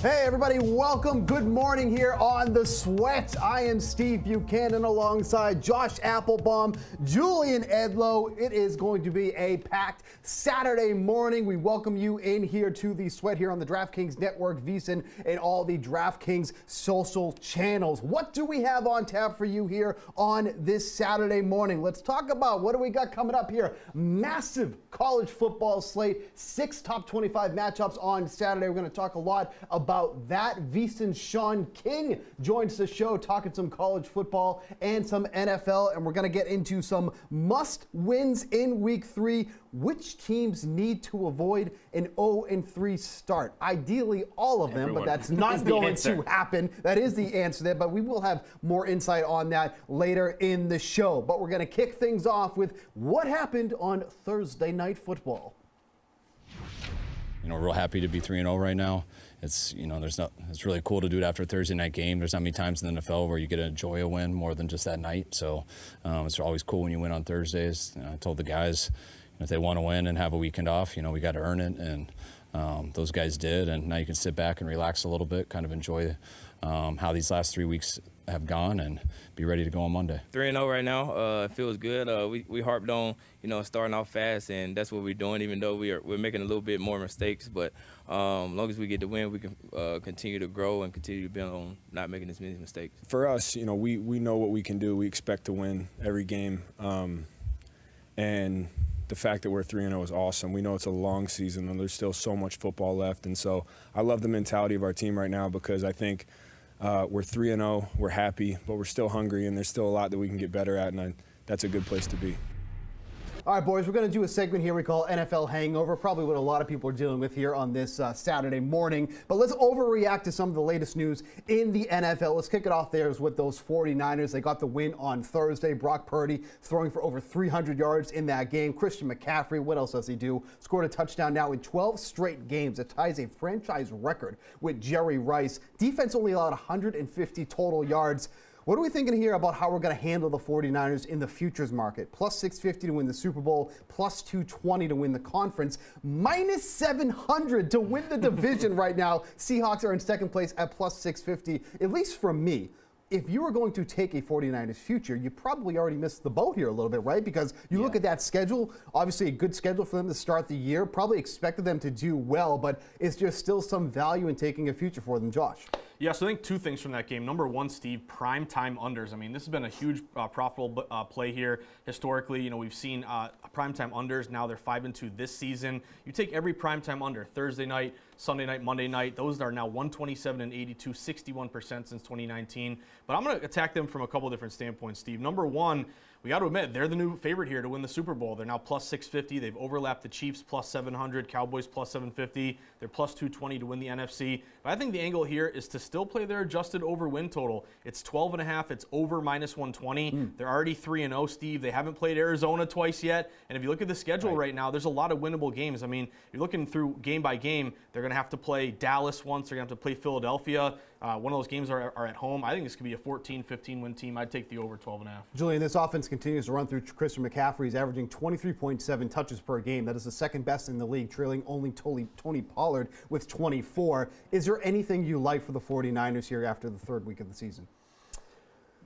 Hey everybody, welcome. Good morning here on The Sweat. I am Steve Buchanan alongside Josh Applebaum, Julian Edlow. It is going to be a packed Saturday morning. We welcome you in here to The Sweat here on the DraftKings Network, VSiN, and all the DraftKings social channels. What do we have on tap for you here on this Saturday morning? Let's talk about what do we got coming up here. Massive college football slate, 6 top 25 matchups on Saturday. We're going to talk a lot about that. VSiN's Sean King joins the show talking some college football and some NFL, and we're going to get into some must-wins in Week 3. Which teams need to avoid an 0-3 start? Ideally, all of them, but that's not going to happen. That is the answer there, but we will have more insight on that later in the show. But we're going to kick things off with what happened on Thursday Night Football. Real happy to be 3-0 right now. It's it's really cool to do it after a Thursday night game. There's not many times in the NFL where you get to enjoy a win more than just that night. So it's always cool when you win on Thursdays. I told the guys, if they want to win and have a weekend off, we got to earn it, and those guys did. And now you can sit back and relax a little bit, kind of enjoy how these last 3 weeks have gone, and be ready to go on Monday. 3-0 right now. It feels good. We harped on, starting off fast, and that's what we're doing. Even though we're making a little bit more mistakes, but as long as we get the win, we can continue to grow and continue to build on not making as many mistakes. For us, we know what we can do. We expect to win every game, and the fact that we're 3-0 is awesome. We know it's a long season, and there's still so much football left, and so I love the mentality of our team right now, because I think we're 3-0, we're happy, but we're still hungry, and there's still a lot that we can get better at, and that's a good place to be. All right, boys, we're going to do a segment here we call NFL Hangover, probably what a lot of people are dealing with here on this Saturday morning. But let's overreact to some of the latest news in the NFL. Let's kick it off there with those 49ers. They got the win on Thursday. Brock Purdy throwing for over 300 yards in that game. Christian McCaffrey, what else does he do? Scored a touchdown now in 12 straight games. It ties a franchise record with Jerry Rice. Defense only allowed 150 total yards. What are we thinking here about how we're going to handle the 49ers in the futures market? Plus 650 to win the Super Bowl, plus 220 to win the conference, minus 700 to win the division right now. Seahawks are in second place at plus 650, at least from me. If you were going to take a 49ers future, you probably already missed the boat here a little bit, right? Because you look at that schedule, obviously a good schedule for them to start the year, probably expected them to do well, but is there still some value in taking a future for them, Josh? Yeah, so I think two things from that game. Number one, Steve, prime time unders. I mean, this has been a huge profitable play here. Historically, we've seen prime time unders. Now they're 5-2 this season. You take every prime time under, Thursday night, Sunday night, Monday night. Those are now 127 and 82, 61% since 2019. But I'm going to attack them from a couple different standpoints, Steve. Number one, we got to admit, they're the new favorite here to win the Super Bowl. They're now plus 650. They've overlapped the Chiefs plus 700, Cowboys plus 750. They're plus 220 to win the NFC. But I think the angle here is to still play their adjusted over win total. It's 12.5. It's over minus 120. They're already 3-0, Steve. They haven't played Arizona twice yet. And if you look at the schedule right now, there's a lot of winnable games. I mean, you're looking through game by game. They're going to have to play Dallas once. They're going to have to play Philadelphia. One of those games are at home. I think this could be a 14-15 win team. I'd take the over 12.5. Julian, this offense continues to run through Christian McCaffrey. He's averaging 23.7 touches per game. That is the second best in the league, trailing only Tony Pollard with 24. Is there anything you like for the 49ers here after the third week of the season?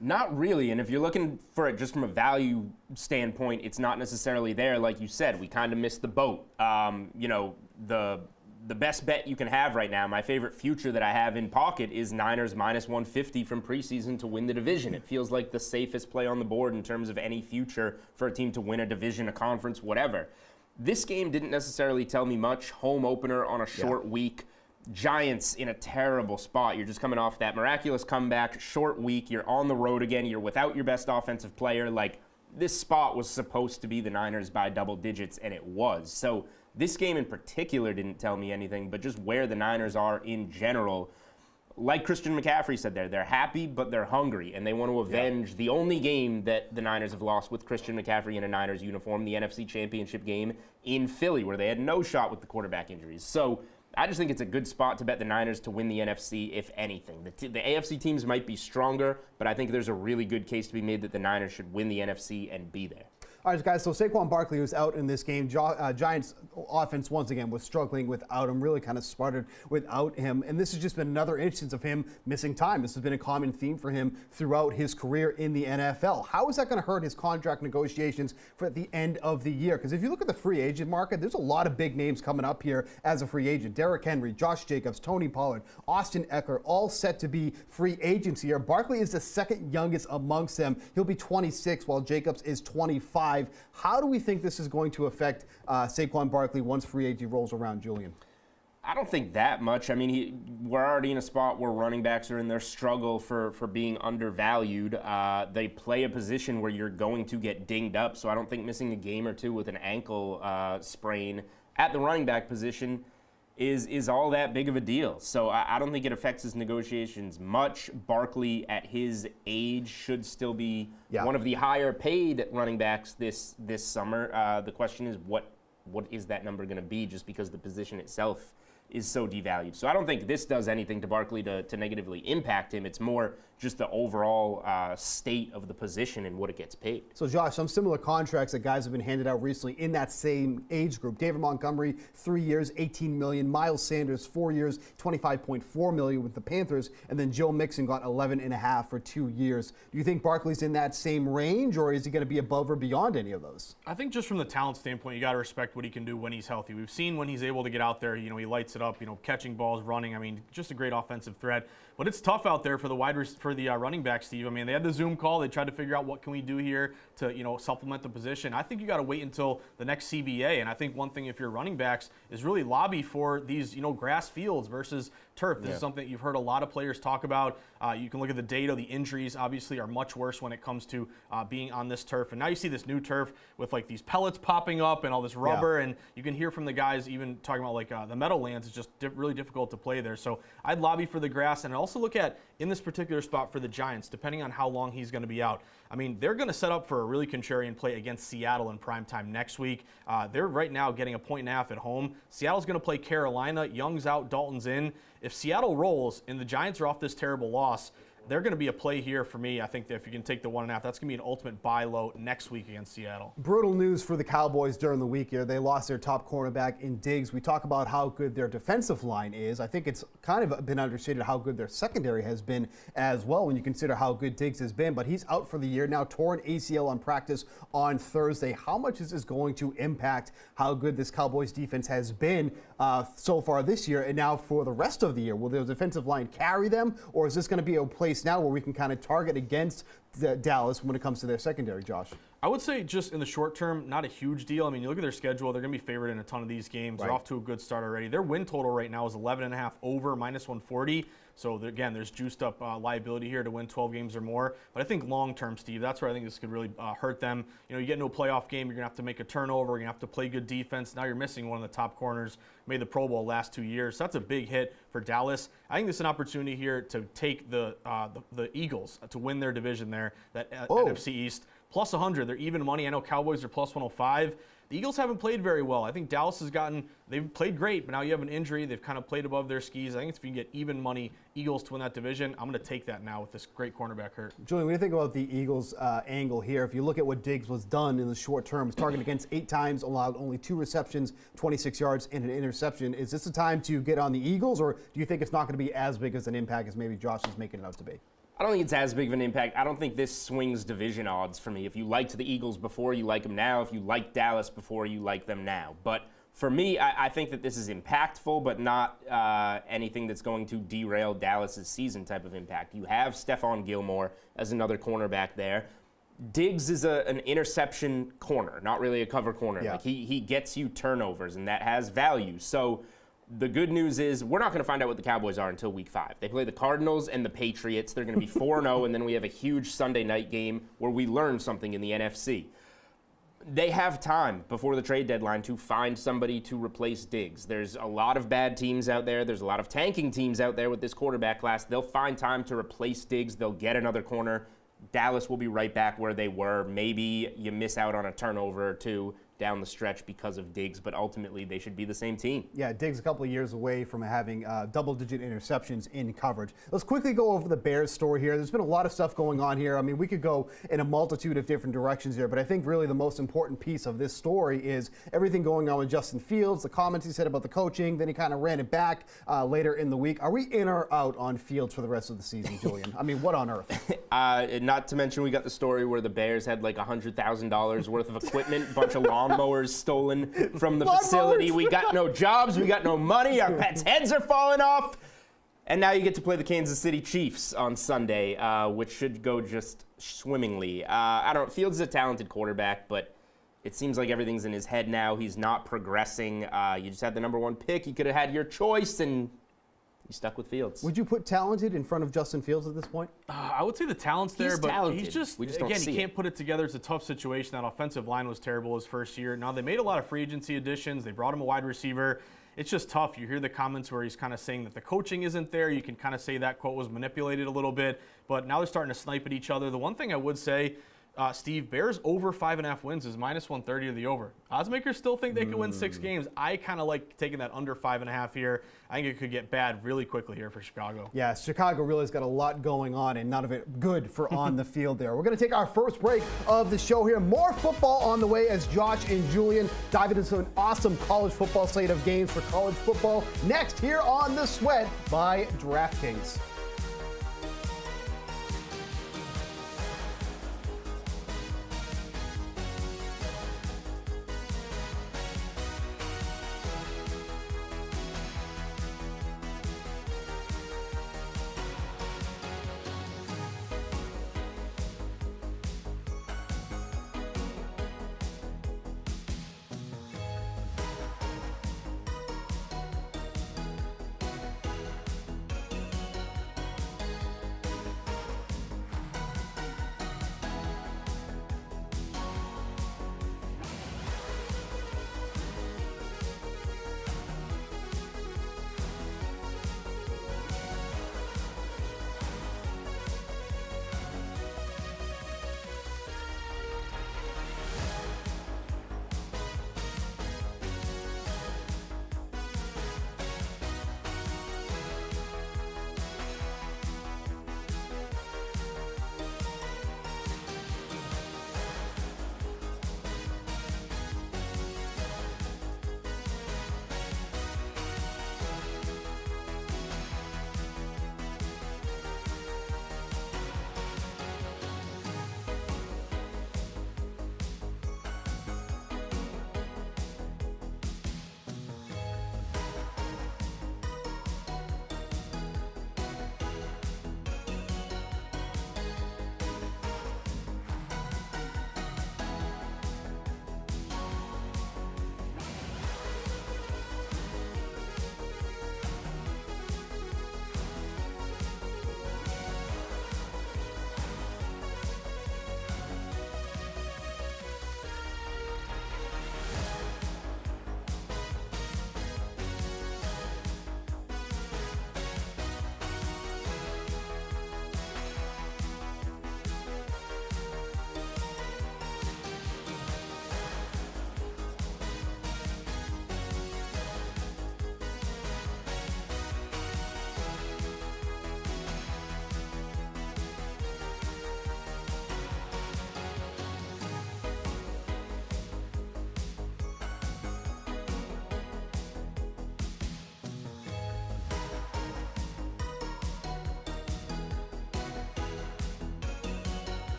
Not really, and if you're looking for it just from a value standpoint, it's not necessarily there. Like you said, we kind of missed the boat. The best bet you can have right now, my favorite future that I have in pocket, is Niners minus 150 from preseason to win the division. It feels like the safest play on the board in terms of any future for a team to win a division, a conference, whatever. This game didn't necessarily tell me much. Home opener on a short week. Giants in a terrible spot. You're just coming off that miraculous comeback, short week. You're on the road again. You're without your best offensive player. This spot was supposed to be the Niners by double digits, and it was. So this game in particular didn't tell me anything, but just where the Niners are in general. Like Christian McCaffrey said there, they're happy, but they're hungry, and they want to avenge the only game that the Niners have lost with Christian McCaffrey in a Niners uniform, the NFC Championship game in Philly, where they had no shot with the quarterback injuries. So I just think it's a good spot to bet the Niners to win the NFC, if anything. The AFC teams might be stronger, but I think there's a really good case to be made that the Niners should win the NFC and be there. All right, guys, so Saquon Barkley was out in this game. Giants offense, once again, was struggling without him, really kind of sputtered without him. And this has just been another instance of him missing time. This has been a common theme for him throughout his career in the NFL. How is that going to hurt his contract negotiations for the end of the year? Because if you look at the free agent market, there's a lot of big names coming up here as a free agent. Derrick Henry, Josh Jacobs, Tony Pollard, Austin Eckler, all set to be free agents here. Barkley is the second youngest amongst them. He'll be 26 while Jacobs is 25. How do we think this is going to affect Saquon Barkley once free agency rolls around, Julian? I don't think that much. I mean, we're already in a spot where running backs are in their struggle for being undervalued. They play a position where you're going to get dinged up, so I don't think missing a game or two with an ankle sprain at the running back position is all that big of a deal. So I don't think it affects his negotiations much. Barkley, at his age, should still be one of the higher paid running backs this summer. The question is, what is that number going to be, just because the position itself is so devalued. So I don't think this does anything to Barkley to negatively impact him. It's more just the overall state of the position and what it gets paid. So Josh, some similar contracts that guys have been handed out recently in that same age group. David Montgomery, 3 years, $18 million. Miles Sanders, 4 years, $25.4 million with the Panthers. And then Joe Mixon got $11.5 for 2 years. Do you think Barkley's in that same range, or is he going to be above or beyond any of those? I think just from the talent standpoint, you got to respect what he can do when he's healthy. We've seen when he's able to get out there, he lights it up, catching balls, running. I mean, just a great offensive threat. But it's tough out there for the running back, Steve. I mean, they had the Zoom call. They tried to figure out what can we do here to, supplement the position. I think you got to wait until the next CBA. And I think one thing, if you're running backs, is really lobby for these, grass fields versus turf. This is something that you've heard a lot of players talk about. You can look at the data. The injuries obviously are much worse when it comes to being on this turf. And now you see this new turf with like these pellets popping up and all this rubber. And you can hear from the guys even talking about like the Meadowlands is just really difficult to play there. So I'd lobby for the grass, and I'd also look at in this particular spot for the Giants, depending on how long he's going to be out. I mean, they're going to set up for a really contrarian play against Seattle in primetime next week. They're right now getting 1.5 at home. Seattle's going to play Carolina. Young's out, Dalton's in. If Seattle rolls and the Giants are off this terrible loss, they're going to be a play here for me. I think that if you can take the 1.5, that's going to be an ultimate buy low next week against Seattle. Brutal news for the Cowboys during the week here. They lost their top cornerback in Diggs. We talk about how good their defensive line is. I think it's kind of been understated how good their secondary has been as well when you consider how good Diggs has been. But he's out for the year now, torn ACL on practice on Thursday. How much is this going to impact how good this Cowboys defense has been so far this year and now for the rest of the year? Will their defensive line carry them, or is this going to be a place now where we can kind of target against Dallas when it comes to their secondary, Josh? I would say just in the short term, not a huge deal. I mean, you look at their schedule, they're going to be favored in a ton of these games. Right. They're off to a good start already. Their win total right now is 11.5 over, -140. So again, there's juiced up liability here to win 12 games or more. But I think long term, Steve, that's where I think this could really hurt them. You get into a playoff game, you're going to have to make a turnover, you're going to have to play good defense. Now you're missing one of the top corners, made the Pro Bowl last 2 years. So that's a big hit for Dallas. I think this is an opportunity here to take the Eagles to win their division there, that NFC East. Plus 100, they're even money. I know Cowboys are plus 105. The Eagles haven't played very well. I think Dallas they've played great, but now you have an injury. They've kind of played above their skis. I think if you can get even money Eagles to win that division, I'm going to take that now with this great cornerback hurt. Julian, what do you think about the Eagles angle here? If you look at what Diggs was done in the short term, was targeted against 8 times, allowed only 2 receptions, 26 yards, and an interception. Is this a time to get on the Eagles, or do you think it's not going to be as big as an impact as maybe Josh is making it out to be? I don't think it's as big of an impact. I don't think this swings division odds for me. If you liked the Eagles before, you like them now. If you liked Dallas before, you like them now. But for me, I think that this is impactful, but not anything that's going to derail Dallas's season type of impact. You have Stephon Gilmore as another cornerback there. Diggs is an interception corner, not really a cover corner. Yeah. Like he gets you turnovers, and that has value. So the good news is we're not going to find out what the Cowboys are until week 5. They play the Cardinals and the Patriots. They're going to be 4-0, and then we have a huge Sunday night game where we learn something in the NFC. They have time before the trade deadline to find somebody to replace Diggs. There's a lot of bad teams out there. There's a lot of tanking teams out there with this quarterback class. They'll find time to replace Diggs. They'll get another corner. Dallas will be right back where they were. Maybe you miss out on a turnover or two down the stretch because of Diggs, but ultimately they should be the same team. Yeah, Diggs a couple of years away from having double-digit interceptions in coverage. Let's quickly go over the Bears story here. There's been a lot of stuff going on here. I mean, we could go in a multitude of different directions here, but I think really the most important piece of this story is everything going on with Justin Fields, the comments he said about the coaching, then he kind of ran it back later in the week. Are we in or out on Fields for the rest of the season, Julian? I mean, what on earth? Not to mention we got the story where the Bears had like $100,000 worth of equipment, a bunch of lawnmowers stolen from the facility. We got no jobs, we got no money, our pets' heads are falling off. And now you get to play the Kansas City Chiefs on Sunday, which should go just swimmingly. I don't know, Fields is a talented quarterback, but it seems like everything's in his head now. He's not progressing. You just had the number 1 pick. You could have had your choice, and you stuck with Fields. Would you put talented in front of Justin Fields at this point? I would say the talent's there, but talented. he's just, We just don't again, see he can't it. put it together. It's a tough situation. That offensive line was terrible his first year. Now, they made a lot of free agency additions. They brought him a wide receiver. It's just tough. You hear the comments where he's kind of saying that the coaching isn't there. You can kind of say that quote was manipulated a little bit, but now they're starting to snipe at each other. The one thing I would say, Steve, Bears over 5.5 wins is -130 to the over. Oddsmakers still think they could win 6 games. I kind of like taking that under 5.5 here. I think it could get bad really quickly here for Chicago. Yeah, Chicago really has got a lot going on, and none of it good for on the field there. We're going to take our first break of the show here. More football on the way as Josh and Julian dive into an awesome college football slate of games for college football next here on The Sweat by DraftKings.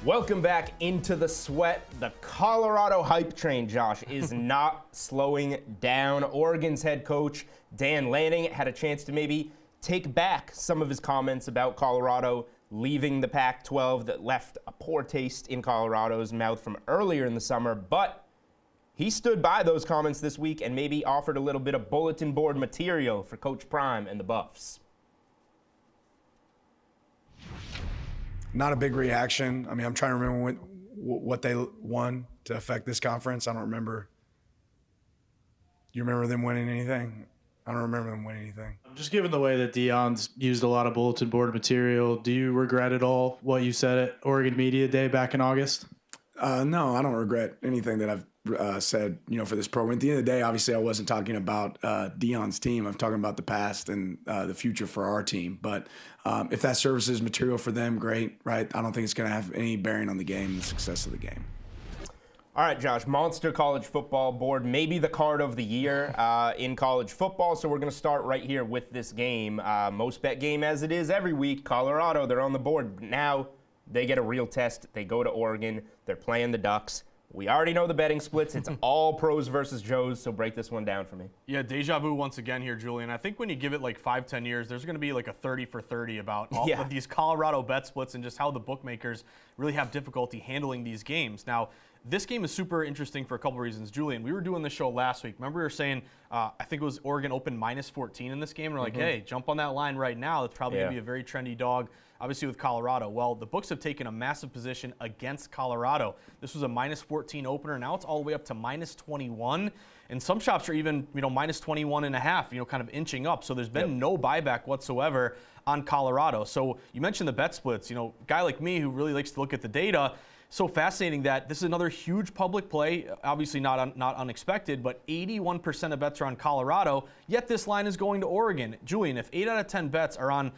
Welcome back into the sweat. The Colorado hype train, Josh, is not slowing down. Oregon's head coach, Dan Lanning, had a chance to maybe take back some of his comments about Colorado leaving the Pac-12 that left a poor taste in Colorado's mouth from earlier in the summer, but he stood by those comments this week and maybe offered a little bit of bulletin board material for Coach Prime and the Buffs. Not a big reaction. I mean, I'm trying to remember what they won to affect this conference. I don't remember. You remember them winning anything? I don't remember them winning anything. Just given the way that Deion's used a lot of bulletin board material, do you regret at all what you said at Oregon Media Day back in August? No, I don't regret anything that I've said, for this program. At the end of the day, obviously, I wasn't talking about Deion's team. I'm talking about the past and the future for our team. But if that serves as material for them, great, right? I don't think it's going to have any bearing on the game and the success of the game. All right, Josh, Monster College Football Board, maybe the card of the year in college football. So we're going to start right here with this game. Most bet game as it is every week. Colorado, they're on the board. Now they get a real test. They go to Oregon. They're playing the Ducks. We already know the betting splits. It's all pros versus Joes, so break this one down for me. Yeah, deja vu once again here, Julian. I think when you give it like 5-10 years, there's going to be like a 30 for 30 about all of these Colorado bet splits and just how the bookmakers really have difficulty handling these games. Now, this game is super interesting for a couple reasons. Julian, we were doing this show last week. Remember we were saying, I think it was Oregon open -14 in this game. And we're like, hey, jump on that line right now. That's probably going to be a very trendy dog, obviously with Colorado. Well, the books have taken a massive position against Colorado. This was a -14 opener. Now it's all the way up to -21. And some shops are even, -21.5, kind of inching up. So there's been no buyback whatsoever on Colorado. So you mentioned the bet splits. A guy like me who really likes to look at the data, so fascinating that this is another huge public play, obviously not unexpected, but 81% of bets are on Colorado, yet this line is going to Oregon. Julian, if 8 out of 10 bets are on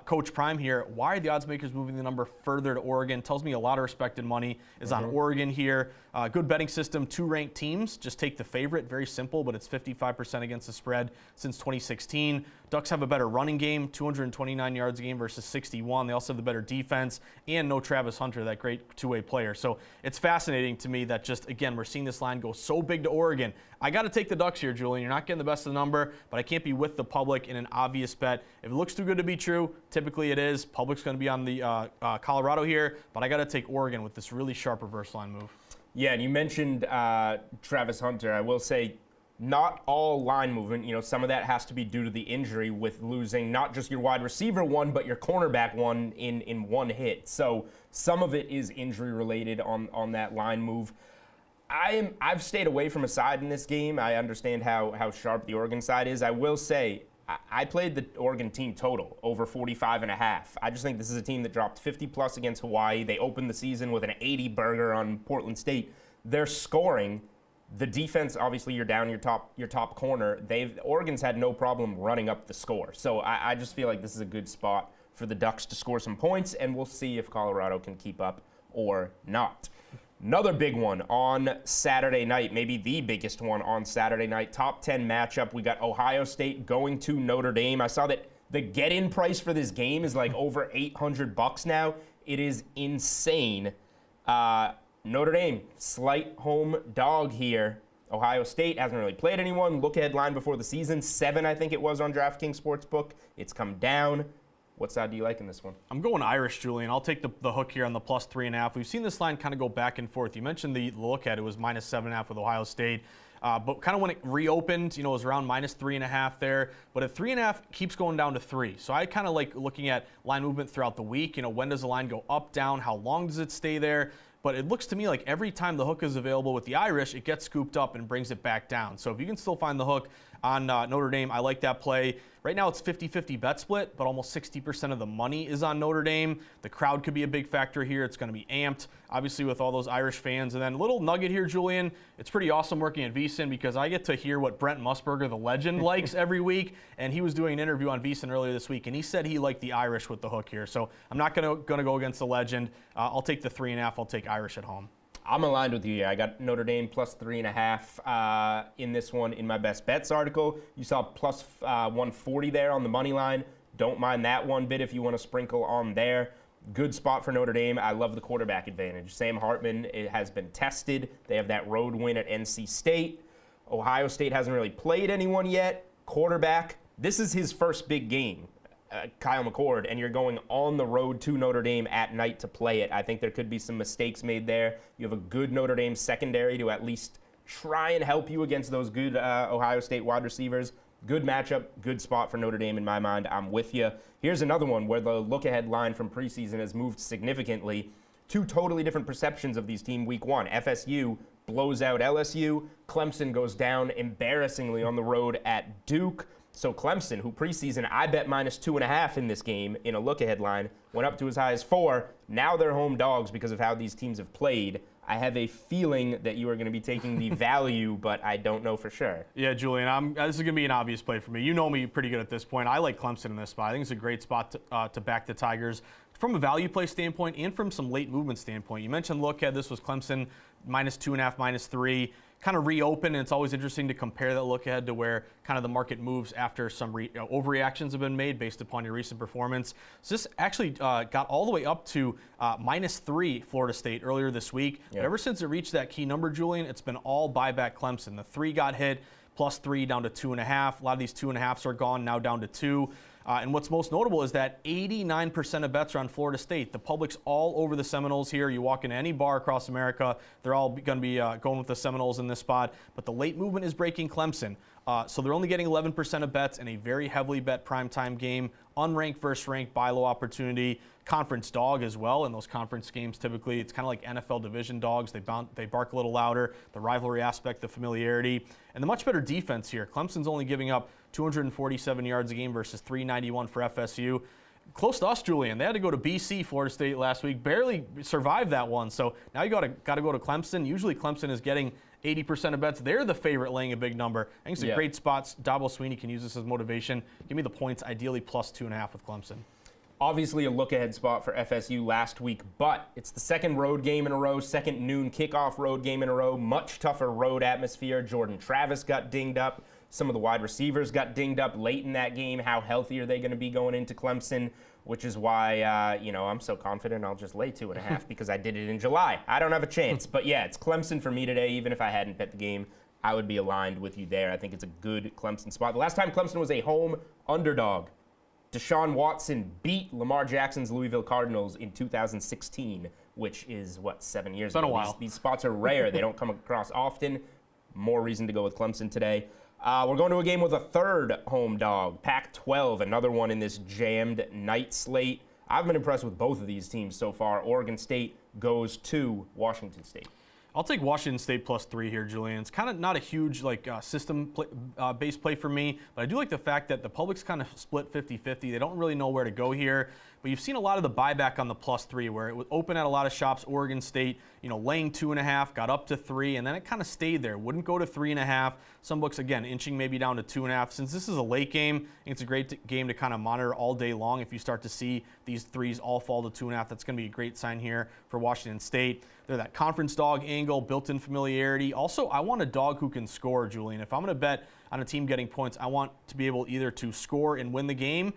Coach Prime here, why are the odds makers moving the number further to Oregon? Tells me a lot of respected money is on Oregon here. Good betting system, 2 ranked teams. Just take the favorite, very simple, but it's 55% against the spread since 2016. Ducks have a better running game, 229 yards a game versus 61. They also have the better defense and no Travis Hunter, that great two-way player. So it's fascinating to me that just, again, we're seeing this line go so big to Oregon. I got to take the Ducks here, Julian. You're not getting the best of the number, but I can't be with the public in an obvious bet. If it looks too good to be true, typically it is. Public's going to be on the Colorado here, but I got to take Oregon with this really sharp reverse line move. Yeah, and you mentioned Travis Hunter. I will say, not all line movement. Some of that has to be due to the injury with losing not just your wide receiver one, but your cornerback one in one hit. So some of it is injury related on that line move. I've stayed away from a side in this game. I understand how sharp the Oregon side is. I will say, I played the Oregon team total over 45.5. I just think this is a team that dropped 50+ against Hawaii. They opened the season with an 80 burger on Portland State. They're scoring. The defense, obviously, you're down your top corner. Oregon's had no problem running up the score. So I just feel like this is a good spot for the Ducks to score some points, and we'll see if Colorado can keep up or not. Another big one on Saturday night, maybe the biggest one on Saturday night, top 10 matchup. We got Ohio State going to Notre Dame. I saw that the get-in price for this game is like over $800 now. It is insane. Notre Dame, slight home dog here. Ohio State hasn't really played anyone. Look ahead line before the season, 7 I think it was on DraftKings Sportsbook. It's come down. What side do you like in this one? I'm going Irish, Julian. I'll take the hook here on the +3.5. We've seen this line kind of go back and forth. You mentioned the look at it was -7.5 with Ohio State. But kind of when it reopened, it was around -3.5 there. But at 3.5 keeps going down to 3. So I kind of like looking at line movement throughout the week. When does the line go up, down? How long does it stay there? But it looks to me like every time the hook is available with the Irish, it gets scooped up and brings it back down. So if you can still find the hook on Notre Dame, I like that play. Right now it's 50-50 bet split, but almost 60% of the money is on Notre Dame. The crowd could be a big factor here. It's going to be amped, obviously, with all those Irish fans. And then a little nugget here, Julian. It's pretty awesome working at VSiN because I get to hear what Brent Musburger, the legend, likes every week. And he was doing an interview on VSiN earlier this week, and he said he liked the Irish with the hook here. So I'm not going to go against the legend. I'll take the 3.5. I'll take Irish at home. I'm aligned with you here. I got Notre Dame +3.5 in this one in my best bets article. You saw +140 there on the money line. Don't mind that one bit if you want to sprinkle on there. Good spot for Notre Dame. I love the quarterback advantage. Sam Hartman, it has been tested. They have that road win at NC State. Ohio State hasn't really played anyone yet. Quarterback, this is his first big game, Kyle McCord, and you're going on the road to Notre Dame at night to play it. I think there could be some mistakes made there. You have a good Notre Dame secondary to at least try and help you against those good Ohio State wide receivers. Good matchup, good spot for Notre Dame in my mind. I'm with you. Here's another one where the look-ahead line from preseason has moved significantly. Two totally different perceptions of these teams week one. FSU blows out LSU. Clemson goes down embarrassingly on the road at Duke. So Clemson, who preseason I bet -2.5 in this game in a look-ahead line, went up to as high as 4. Now they're home dogs because of how these teams have played. I have a feeling that you are going to be taking the value, but I don't know for sure. Yeah, Julian, this is going to be an obvious play for me. You know me pretty good at this point. I like Clemson in this spot. I think it's a great spot to back the Tigers from a value play standpoint and from some late movement standpoint. You mentioned look at this was Clemson -2.5, -3. Kind of reopen, and it's always interesting to compare that look ahead to where kind of the market moves after some overreactions have been made based upon your recent performance. So this actually got all the way up to -3 Florida State earlier this week. But ever since it reached that key number, Julian, it's been all buyback Clemson. The 3 got hit, +3 down to 2.5. A lot of these 2.5s are gone, now down to 2. And what's most notable is that 89% of bets are on Florida State. The public's all over the Seminoles here. You walk into any bar across America, they're all going to be going with the Seminoles in this spot. But the late movement is breaking Clemson. So they're only getting 11% of bets in a very heavily bet primetime game. Unranked versus ranked, buy low opportunity. Conference dog as well. In those conference games, typically, it's kind of like NFL division dogs. They bark a little louder. The rivalry aspect, the familiarity. And the much better defense here. Clemson's only giving up 247 yards a game versus 391 for FSU. Close to us, Julian. They had to go to BC, Florida State last week. Barely survived that one. So now you got to go to Clemson. Usually Clemson is getting 80% of bets. They're the favorite laying a big number. I think it's a great spot. Dabo Sweeney can use this as motivation. Give me the points, ideally +2.5 with Clemson. Obviously a look-ahead spot for FSU last week, but it's the second road game in a row, second noon kickoff road game in a row, much tougher road atmosphere. Jordan Travis got dinged up. Some of the wide receivers got dinged up late in that game. How healthy are they going to be going into Clemson? Which is why, I'm so confident I'll just lay 2.5 because I did it in July. I don't have a chance. But, yeah, it's Clemson for me today. Even if I hadn't bet the game, I would be aligned with you there. I think it's a good Clemson spot. The last time Clemson was a home underdog, Deshaun Watson beat Lamar Jackson's Louisville Cardinals in 2016, which is, 7 years ago? Been a while. These spots are rare. They don't come across often. More reason to go with Clemson today. We're going to a game with a third home dog, Pac-12, another one in this jammed night slate. I've been impressed with both of these teams so far. Oregon State goes to Washington State. I'll take Washington State +3 here, Julian. It's kind of not a huge system-based play for me, but I do like the fact that the public's kind of split 50-50. They don't really know where to go here. But you've seen a lot of the buyback on the +3 where it was open at a lot of shops. Oregon State, laying 2.5, got up to 3, and then it kind of stayed there. Wouldn't go to 3.5. Some books, again, inching maybe down to 2.5. Since this is a late game, I think it's a great game to kind of monitor all day long. If you start to see these 3s all fall to 2.5, that's going to be a great sign here for Washington State. They're that conference dog angle, built-in familiarity. Also, I want a dog who can score, Julian. If I'm going to bet on a team getting points, I want to be able either to score and win the game,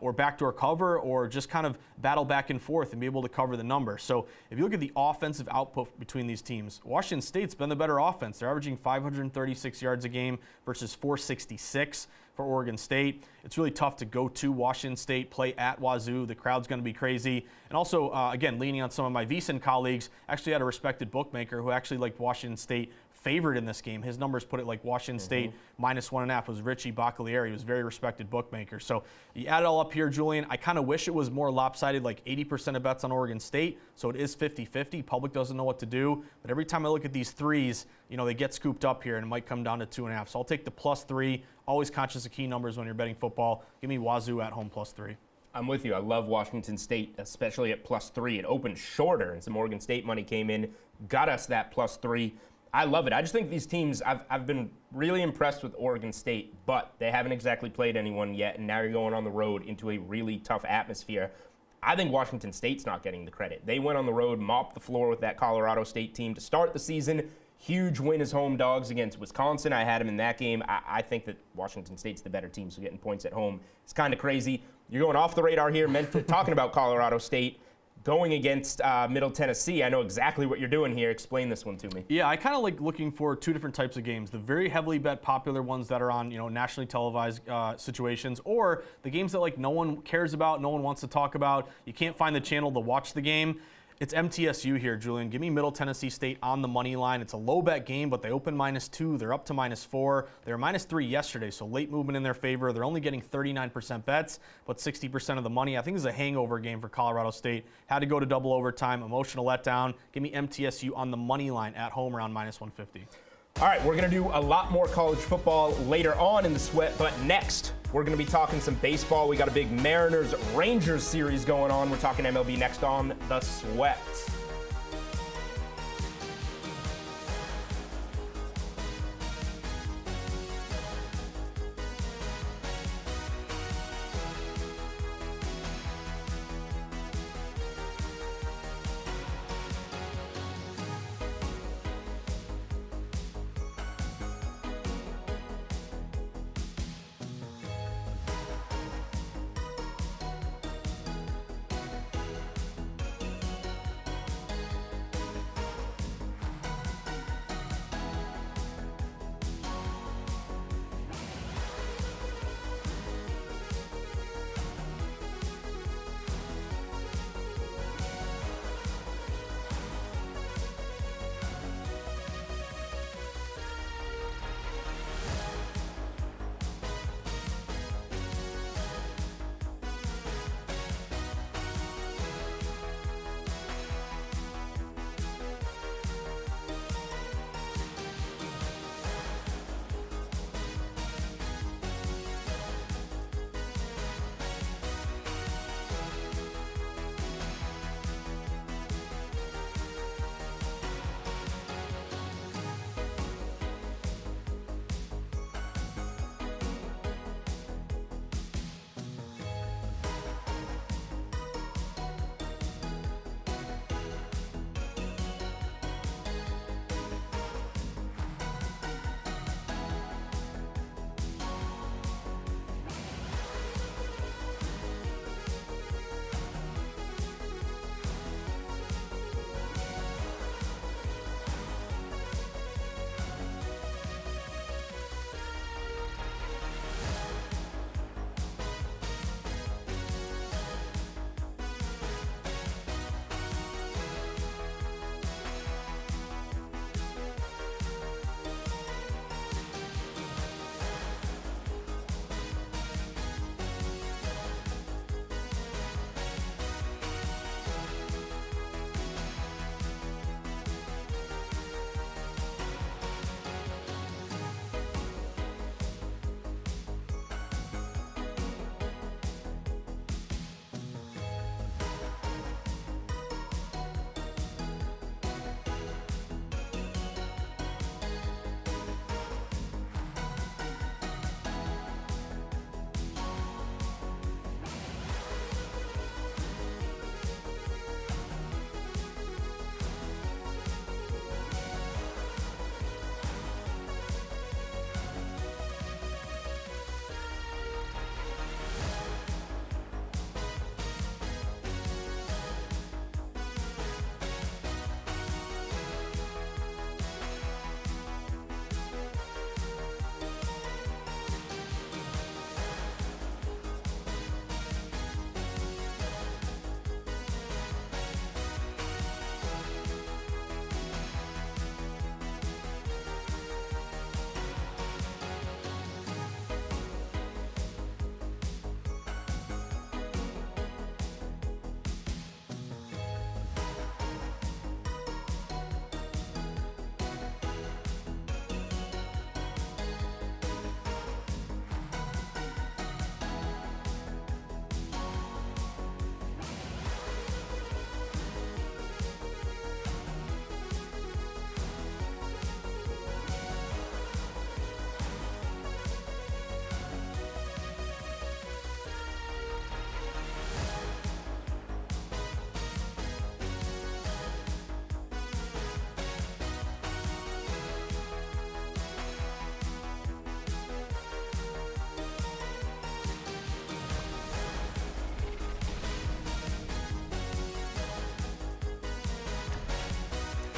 or backdoor cover, or just kind of battle back and forth and be able to cover the number. So if you look at the offensive output between these teams, Washington State's been the better offense. They're averaging 536 yards a game versus 466 for Oregon State. It's really tough to go to Washington State, play at Wazoo. The crowd's going to be crazy. And also, again, leaning on some of my VSiN colleagues, actually had a respected bookmaker who actually liked Washington State favored in this game. His numbers put it like Washington State -1.5 was Richie Bacalieri. He was a very respected bookmaker. So you add it all up here, Julian. I kind of wish it was more lopsided, like 80% of bets on Oregon State. So it is 50-50. Public doesn't know what to do. But every time I look at these 3s, they get scooped up here and it might come down to 2.5. So I'll take the +3. Always conscious of key numbers when you're betting football. Give me Wazoo at home +3. I'm with you. I love Washington State, especially at +3. It opened shorter and some Oregon State money came in, got us that +3. I love it. I just think these teams, I've been really impressed with Oregon State, but they haven't exactly played anyone yet, and now you're going on the road into a really tough atmosphere. I think Washington State's not getting the credit. They went on the road, mopped the floor with that Colorado State team to start the season. Huge win as home dogs against Wisconsin. I had them in that game. I think that Washington State's the better team, so getting points at home is kind of crazy. You're going off the radar here, talking about Colorado State. going against Middle Tennessee. I know exactly what you're doing here. Explain this one to me. Yeah, I kind of like looking for two different types of games. The very heavily bet popular ones that are on, nationally televised situations, or the games that like no one cares about, no one wants to talk about. You can't find the channel to watch the game. It's MTSU here, Julian. Give me Middle Tennessee State on the money line. It's a low bet game, but they open -2. They're up to -4. They were -3 yesterday, so late movement in their favor. They're only getting 39% bets, but 60% of the money. I think this is a hangover game for Colorado State. Had to go to double overtime, emotional letdown. Give me MTSU on the money line at home around -150. All right, we're going to do a lot more college football later on in the Sweat, but next we're going to be talking some baseball. We got a big Mariners-Rangers series going on. We're talking MLB next on the Sweat.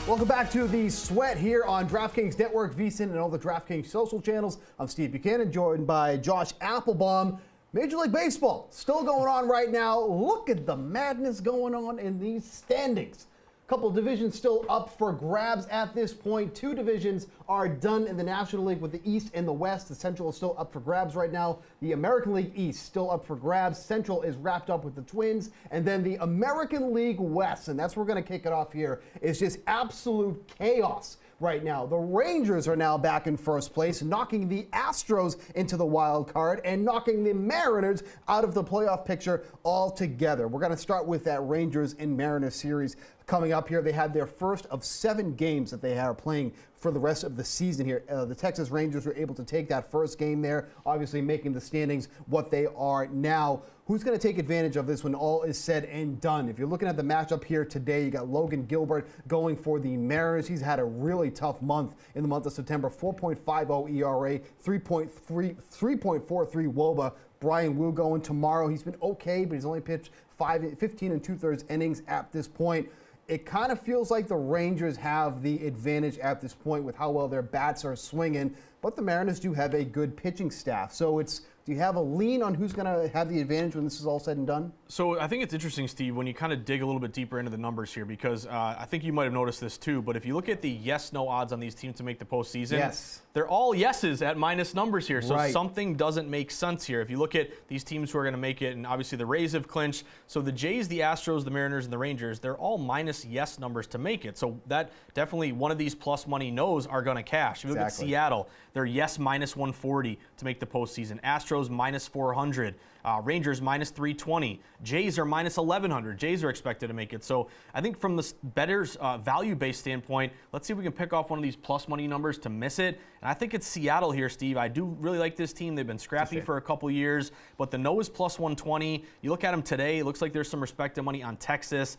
Welcome back to the Sweat here on DraftKings Network, VSiN, and all the DraftKings social channels. I'm Steve Buchanan, joined by Josh Applebaum. Major League Baseball still going on right now. Look at the madness going on in these standings. A couple of divisions still up for grabs at this point. Two divisions are done in the National League with the East and the West. The Central is still up for grabs right now. The American League East still up for grabs. Central is wrapped up with the Twins. And then the American League West, and that's where we're going to kick it off here, is just absolute chaos right now. The Rangers are now back in first place, knocking the Astros into the wild card and knocking the Mariners out of the playoff picture altogether. We're going to start with that Rangers and Mariners series coming up here. They had their first of 7 games that they are playing for the rest of the season here. The Texas Rangers were able to take that first game there, obviously making the standings what they are now. Who's going to take advantage of this when all is said and done? If you're looking at the matchup here today, you got Logan Gilbert going for the Mariners. He's had a really tough month in the month of September. 4.50 ERA, 3.43 WOBA. Brian Wu going tomorrow. He's been okay, but he's only pitched 15 2/3 innings at this point. It kind of feels like the Rangers have the advantage at this point with how well their bats are swinging, but the Mariners do have a good pitching staff. So do you have a lean on who's going to have the advantage when this is all said and done? So I think it's interesting, Steve, when you kind of dig a little bit deeper into the numbers here, because I think you might have noticed this too, but if you look at the yes-no odds on these teams to make the postseason, yes, they're all yeses at minus numbers here. So right, something doesn't make sense here. If you look at these teams who are going to make it, and obviously the Rays have clinched, so the Jays, the Astros, the Mariners, and the Rangers, they're all minus yes numbers to make it. So that definitely one of these plus money knows are going to cash. If you look at Seattle, they're yes minus 140 to make the postseason. Astros minus 400. Rangers minus 320. Jays are minus 1,100. Jays are expected to make it. So I think from the bettor's value-based standpoint, let's see if we can pick off one of these plus money numbers to miss it. And I think it's Seattle here, Steve. I do really like this team. They've been scrappy for a couple years, but the no is plus 120. You look at them today, it looks like there's some respected money on Texas.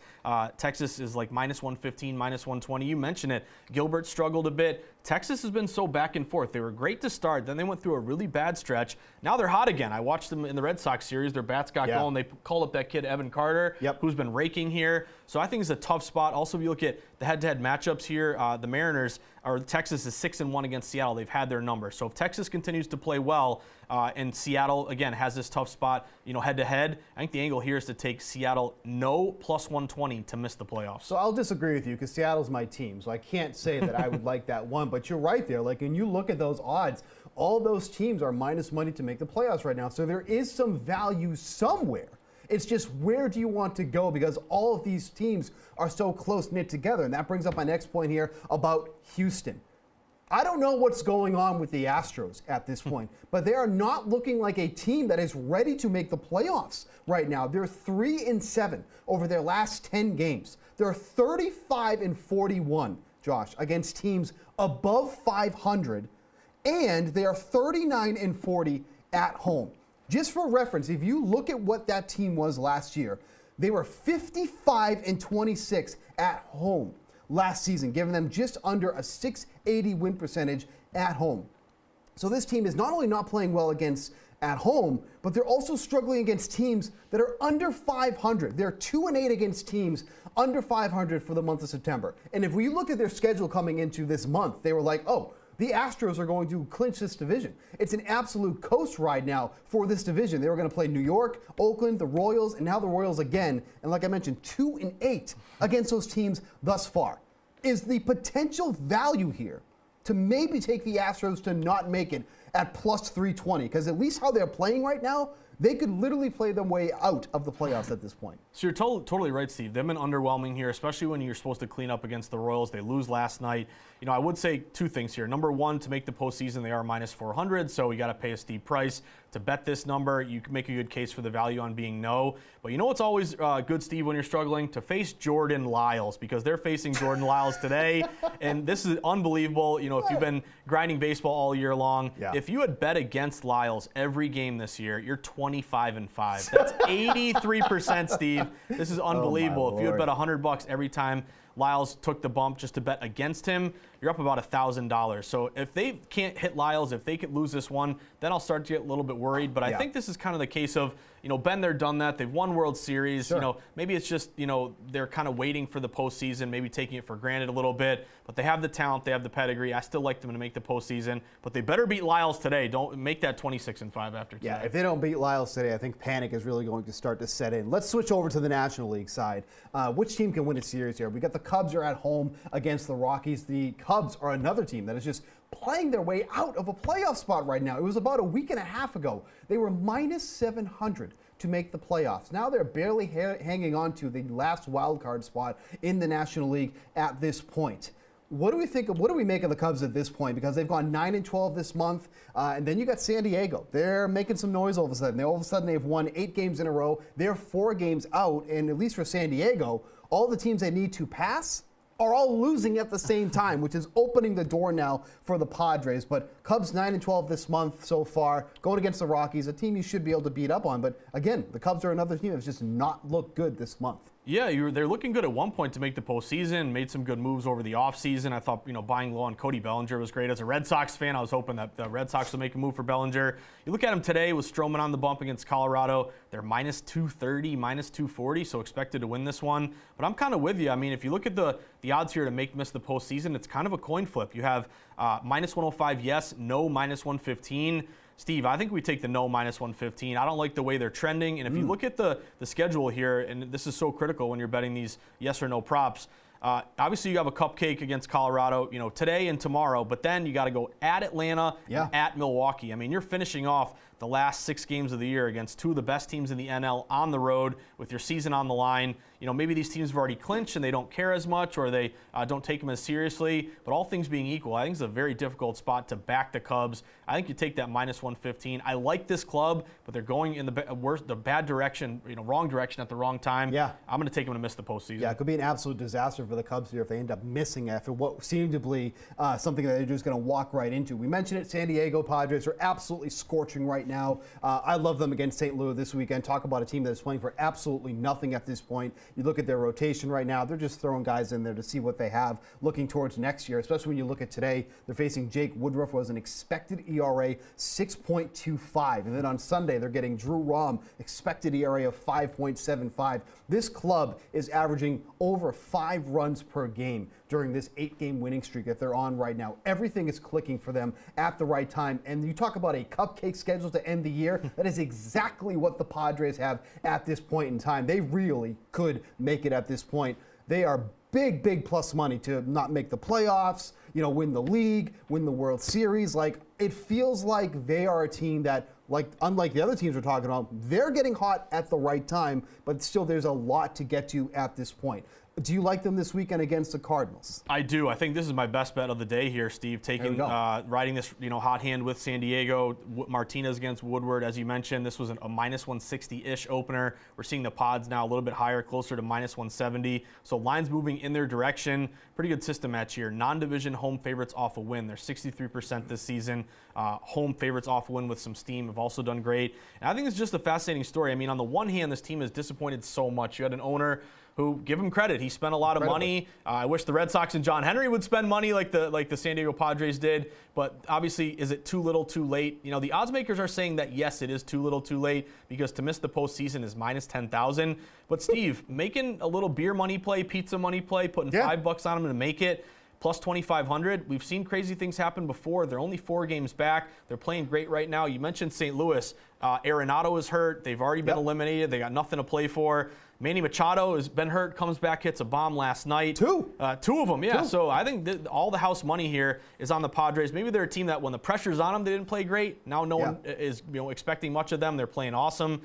Texas is like minus 115, minus 120. You mentioned it. Gilbert struggled a bit. Texas has been so back and forth. They were great to start, then they went through a really bad stretch. Now they're hot again. I watched them in the Red Sox series. Their bats got going. They called up that kid, Evan Carter, who's been raking here. So I think it's a tough spot. Also, if you look at the head-to-head matchups here, the Mariners, or Texas is 6-1 against Seattle. They've had their number. So if Texas continues to play well, and Seattle, again, has this tough spot, head-to-head, I think the angle here is to take Seattle no plus 120 to miss the playoffs. So I'll disagree with you because Seattle's my team, so I can't say that I would like that one. But you're right there. Like, when you look at those odds, all those teams are minus money to make the playoffs right now. So there is some value somewhere. It's just, where do you want to go? Because all of these teams are so close-knit together. And that brings up my next point here about Houston. I don't know what's going on with the Astros at this point, but they are not looking like a team that is ready to make the playoffs right now. They're 3-7 over their last 10 games. They're 35-41, Josh, against teams above 500, and they are 39-40 at home. Just for reference, if you look at what that team was last year, they were 55-26 at home last season, giving them just under a 680 win percentage at home. So this team is not only not playing well against at home, but they're also struggling against teams that are under 500. They're 2-8 against teams under 500 for the month of September. And if we look at their schedule coming into this month, they were like, oh, the Astros are going to clinch this division. It's an absolute coast ride now for this division. They were going to play New York, Oakland, the Royals, and now the Royals again. And like I mentioned, 2-8 against those teams thus far. Is the potential value here to maybe take the Astros to not make it at plus 320? Because at least how they're playing right now, they could literally play their way out of the playoffs at this point. So you're totally right, Steve. They've been underwhelming here, especially when you're supposed to clean up against the Royals. They lose last night. I would say two things here. Number one, to make the postseason, they are minus 400, so you got to pay a steep price to bet this number. You can make a good case for the value on being no. But you know what's always good, Steve, when you're struggling? To face Jordan Lyles, because they're facing Jordan Lyles today. And this is unbelievable. If you've been grinding baseball all year long, if you had bet against Lyles every game this year, you're 25-5. That's 83%, Steve. This is unbelievable. If you had bet $100 every time Lyles took the bump just to bet against him, you're up about $1,000. So if they can't hit Lyles, if they could lose this one, then I'll start to get a little bit worried. But I think this is kind of the case of, been there, done that. They've won World Series. Sure. Maybe it's just, they're kind of waiting for the postseason, maybe taking it for granted a little bit. But they have the talent, they have the pedigree. I still like them to make the postseason. But they better beat Lyles today. Don't make that 26-5 after today. Yeah, if they don't beat Lyles today, I think panic is really going to start to set in. Let's switch over to the National League side. Which team can win a series here? We got the Cubs are at home against the Rockies. The Cubs are another team that is just playing their way out of a playoff spot right now. It was about a week and a half ago. They were minus 700 to make the playoffs. Now they're barely hanging on to the last wild card spot in the National League at this point. What do we think of, what do we make of the Cubs at this point? Because they've gone 9-12 this month, and then you got San Diego. They're making some noise all of a sudden. All of a sudden they've won 8 games in a row. They're 4 games out, and at least for San Diego, all the teams they need to pass are all losing at the same time, which is opening the door now for the Padres. But Cubs 9-12 this month so far, going against the Rockies, a team you should be able to beat up on. But again, the Cubs are another team that's just not looked good this month. Yeah, they're looking good at one point to make the postseason. Made some good moves over the offseason. I thought, buying low on Cody Bellinger was great. As a Red Sox fan, I was hoping that the Red Sox would make a move for Bellinger. You look at him today with Stroman on the bump against Colorado. They're minus 230, minus 240, so expected to win this one. But I'm kind of with you. I mean, if you look at the odds here to miss the postseason, it's kind of a coin flip. You have minus 105, yes, no, minus 115. Steve, I think we take the no minus 115. I don't like the way they're trending. And if you look at the schedule here, and this is so critical when you're betting these yes or no props, obviously you have a cupcake against Colorado, today and tomorrow, but then you got to go at Atlanta and at Milwaukee. I mean, you're finishing off the last 6 games of the year against 2 of the best teams in the NL on the road with your season on the line. Maybe these teams have already clinched and they don't care as much, or they don't take them as seriously. But all things being equal, I think it's a very difficult spot to back the Cubs. I think you take that minus 115. I like this club, but they're going in the bad direction, wrong direction at the wrong time. Yeah. I'm going to take them to miss the postseason. Yeah, it could be an absolute disaster for the Cubs here if they end up missing after what seemed to be something that they're just going to walk right into. We mentioned it, San Diego Padres are absolutely scorching right now. I love them against St. Louis this weekend. Talk about a team that's playing for absolutely nothing at this point. You look at their rotation right now, they're just throwing guys in there to see what they have looking towards next year, especially when you look at today. They're facing Jake Woodruff, was an expected ERA 6.25. And then on Sunday, they're getting Drew Rom, expected ERA of 5.75. This club is averaging over 5 runs per game during this 8-game winning streak that they're on right now. Everything is clicking for them at the right time. And you talk about a cupcake schedule to end the year. That is exactly what the Padres have at this point in time. They really could make it at this point. They are big plus money to not make the playoffs, win the league, win the World Series. Like, it feels like they are a team that, unlike the other teams we're talking about, they're getting hot at the right time, but still there's a lot to get to at this point. Do you like them this weekend against the Cardinals? I do. I think this is my best bet of the day here, Steve. Riding this, hot hand with San Diego. Martinez against Woodward, as you mentioned. This was a minus 160-ish opener. We're seeing the Pods now a little bit higher, closer to minus 170. So lines moving in their direction. Pretty good system match here. Non-division home favorites off a win. They're 63% this season. Home favorites off a win with some steam have also done great. And I think it's just a fascinating story. I mean, on the one hand, this team has disappointed so much. You had an owner who, give him credit, he spent a lot of money. I wish the Red Sox and John Henry would spend money like the San Diego Padres did. But obviously, is it too little, too late? The odds makers are saying that yes, it is too little, too late, because to miss the postseason is minus 10,000. But Steve, making a little beer money play, pizza money play, putting $5 on them to make it, plus 2,500. We've seen crazy things happen before. They're only 4 games back. They're playing great right now. You mentioned St. Louis. Arenado is hurt. They've already been eliminated. They got nothing to play for. Manny Machado has been hurt, comes back, hits a bomb last night. 2 of them, yeah. 2. So I think all the house money here is on the Padres. Maybe they're a team that when the pressure's on them, they didn't play great. Now no one is expecting much of them. They're playing awesome.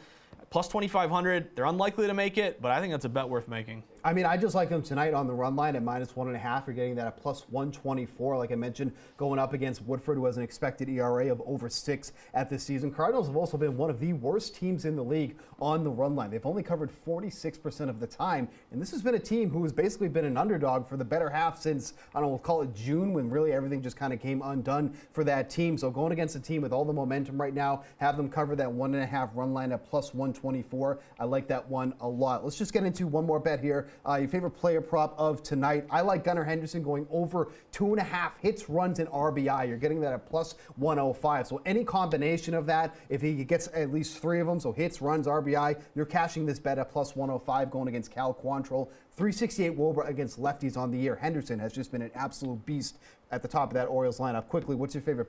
Plus 2,500. They're unlikely to make it, but I think that's a bet worth making. I mean, I just like them tonight on the run line at minus 1.5. You're getting that at plus 124, like I mentioned, going up against Woodford, who has an expected ERA of over 6 at this season. Cardinals have also been one of the worst teams in the league on the run line. They've only covered 46% of the time, and this has been a team who has basically been an underdog for the better half since, I don't know, we'll call it June, when really everything just kind of came undone for that team. So going against a team with all the momentum right now, have them cover that 1.5 run line at plus 124. I like that one a lot. Let's just get into one more bet here your favorite player prop of tonight. I like Gunnar Henderson going over 2.5 hits, runs, and RBI. You're getting that at plus 105. So any combination of that, if he gets at least 3 of them, so hits, runs, RBI, you're cashing this bet at plus 105 going against Cal Quantrill. 368 WOBA against lefties on the year. Henderson has just been an absolute beast at the top of that Orioles lineup. Quickly, what's your favorite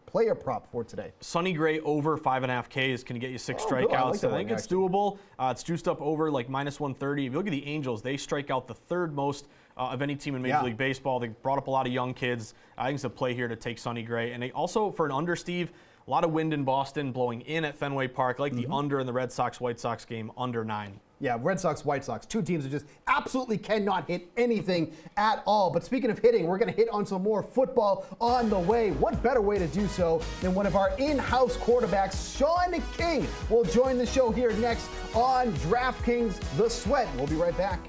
player prop for today? Sonny Gray over 5.5 Ks can get you 6 good. strikeouts. I like I think that it's one, doable. It's juiced up over like minus 130. If you look at the Angels, they strike out the 3rd most of any team in Major League Baseball. They brought up a lot of young kids. I think it's a play here to take Sonny Gray. And they also, for an under, Steve, a lot of wind in Boston blowing in at Fenway Park. I like the under in the Red Sox-White Sox game, under 9. Yeah, Red Sox, White Sox, 2 teams that just absolutely cannot hit anything at all. But speaking of hitting, we're going to hit on some more football on the way. What better way to do so than one of our in-house quarterbacks, Sean King, will join the show here next on DraftKings The Sweat. We'll be right back.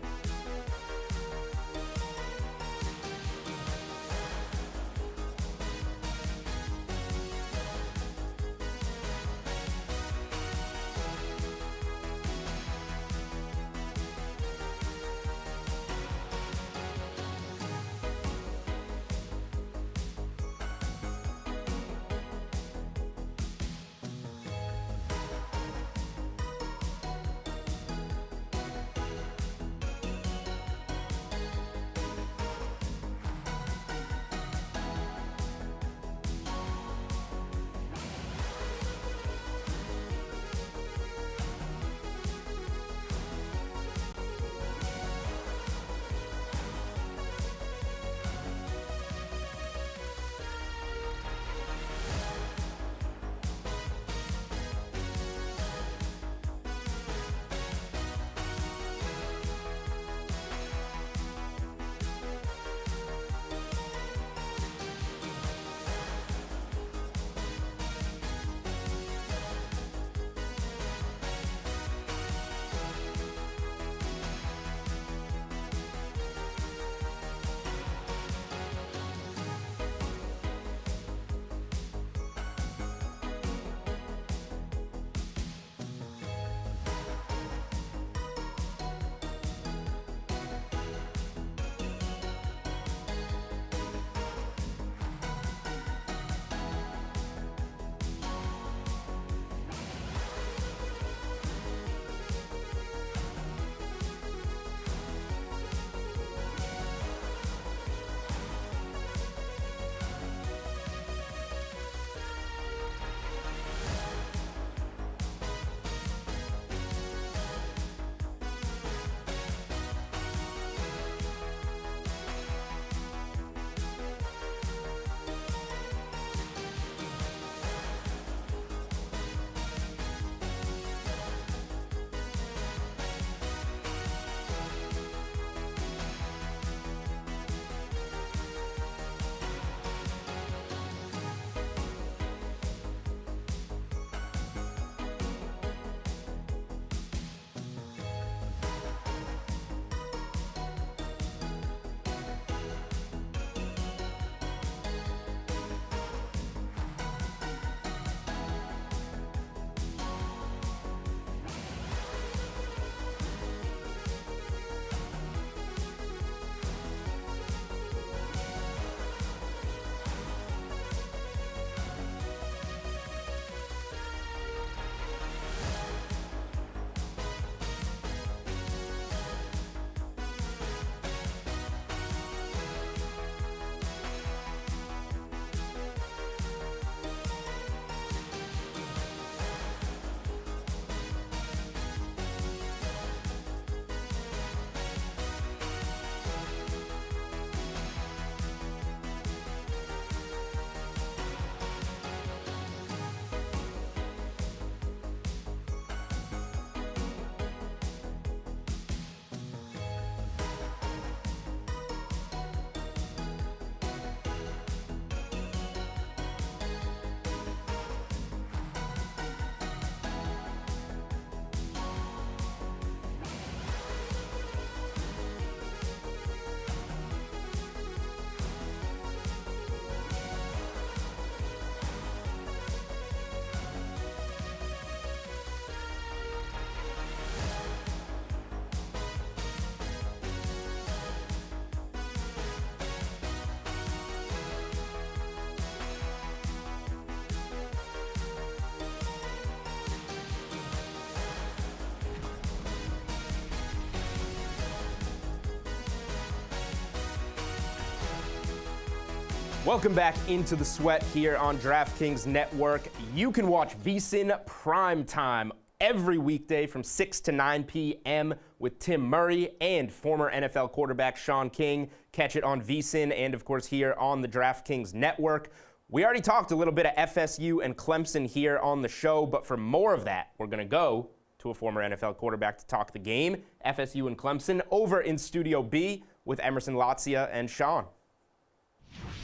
Welcome back into the Sweat here on DraftKings Network. You can watch VSiN Primetime every weekday from 6 to 9 p.m. with Tim Murray and former NFL quarterback Sean King. Catch it on VSiN and, of course, here on the DraftKings Network. We already talked a little bit of FSU and Clemson here on the show, but for more of that, we're going to go to a former NFL quarterback to talk the game, FSU and Clemson, over in Studio B with Emerson Latzia and Sean.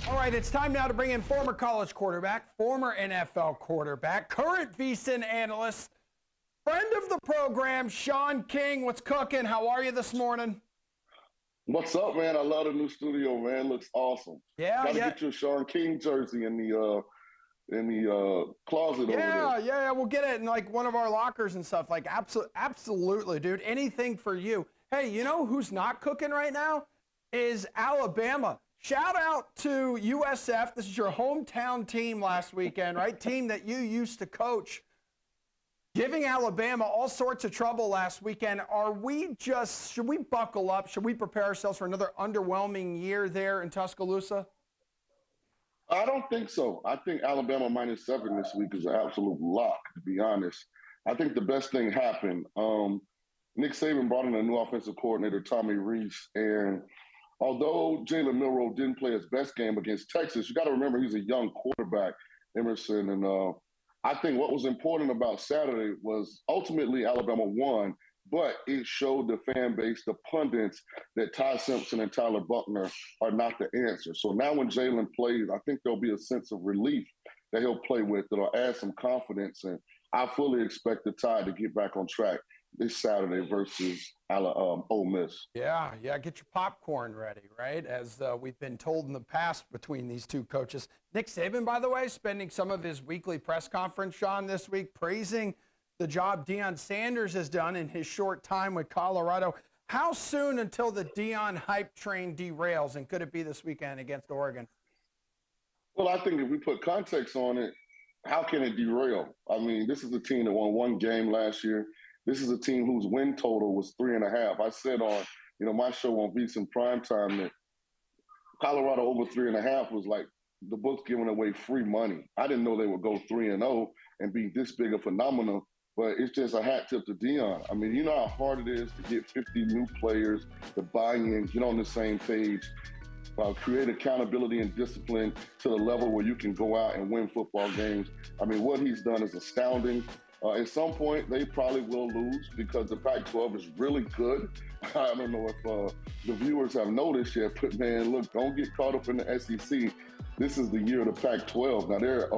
All right, it's time now to bring in former college quarterback, former NFL quarterback, current VSiN analyst, friend of the program, Sean King. What's cooking? How are you this morning? What's up, man? I love the new studio, man. Looks awesome. Yeah, Gotta get your Sean King jersey in the closet over there. Yeah. We'll get it in like one of our lockers and stuff. Like absolutely, dude. Anything for you. Hey, you know who's not cooking right now? Is Alabama. Shout out to USF. This is your hometown team last weekend, right? Team that you used to coach. Giving Alabama all sorts of trouble last weekend. Should we buckle up? Should we prepare ourselves for another underwhelming year there in Tuscaloosa? I don't think so. I think Alabama -7 this week is an absolute lock, to be honest. I think the best thing happened. Nick Saban brought in a new offensive coordinator, Tommy Rees, and although Jalen Milroe didn't play his best game against Texas, you got to remember he's a young quarterback, Emerson. And I think what was important about Saturday was ultimately Alabama won, but it showed the fan base, the pundits, that Ty Simpson and Tyler Buchner are not the answer. So now when Jalen plays, I think there'll be a sense of relief that he'll play with that'll add some confidence. And I fully expect the Tide to get back on track this Saturday versus Ole Miss. Yeah, get your popcorn ready, right? As we've been told in the past between these two coaches. Nick Saban, by the way, spending some of his weekly press conference, Sean, this week, praising the job Deion Sanders has done in his short time with Colorado. How soon until the Deion hype train derails, and could it be this weekend against Oregon? Well, I think if we put context on it, how can it derail? I mean, this is a team that won one game last year. This is a team whose win total was 3.5. I said on, my show on VSiN Primetime that Colorado over 3.5 was like the books giving away free money. I didn't know they would go 3-0 and be this big a phenomenon, but it's just a hat tip to Deion. I mean, you know how hard it is to get 50 new players to buy in, get on the same page, create accountability and discipline to the level where you can go out and win football games. I mean, what he's done is astounding. At some point, they probably will lose because the Pac-12 is really good. I don't know if the viewers have noticed yet, but man, look, don't get caught up in the SEC. This is the year of the Pac-12. Now, they're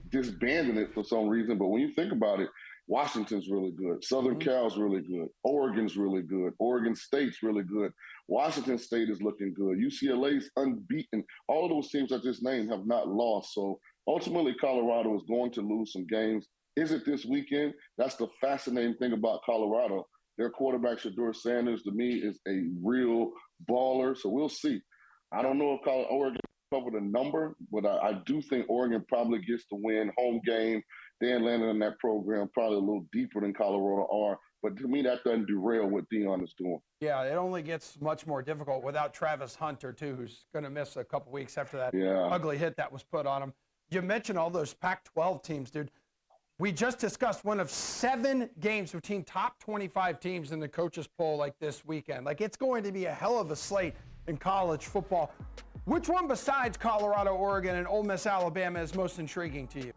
disbanding it for some reason, but when you think about it, Washington's really good. Southern Cal's really good. Oregon's really good. Oregon State's really good. Washington State is looking good. UCLA's unbeaten. All of those teams I just named have not lost. So ultimately, Colorado is going to lose some games. Is it this weekend? That's the fascinating thing about Colorado. Their quarterback, Shedeur Sanders, to me, is a real baller. So we'll see. I don't know if Oregon covered a number, but I do think Oregon probably gets to win home game. Dan landed in that program probably a little deeper than Colorado are. But to me, that doesn't derail what Deion is doing. Yeah, it only gets much more difficult without Travis Hunter, too, who's going to miss a couple weeks after that ugly hit that was put on him. You mentioned all those Pac-12 teams, dude. We just discussed one of 7 games between top 25 teams in the coaches poll like this weekend. Like, it's going to be a hell of a slate in college football. Which one besides Colorado, Oregon, and Ole Miss, Alabama is most intriguing to you?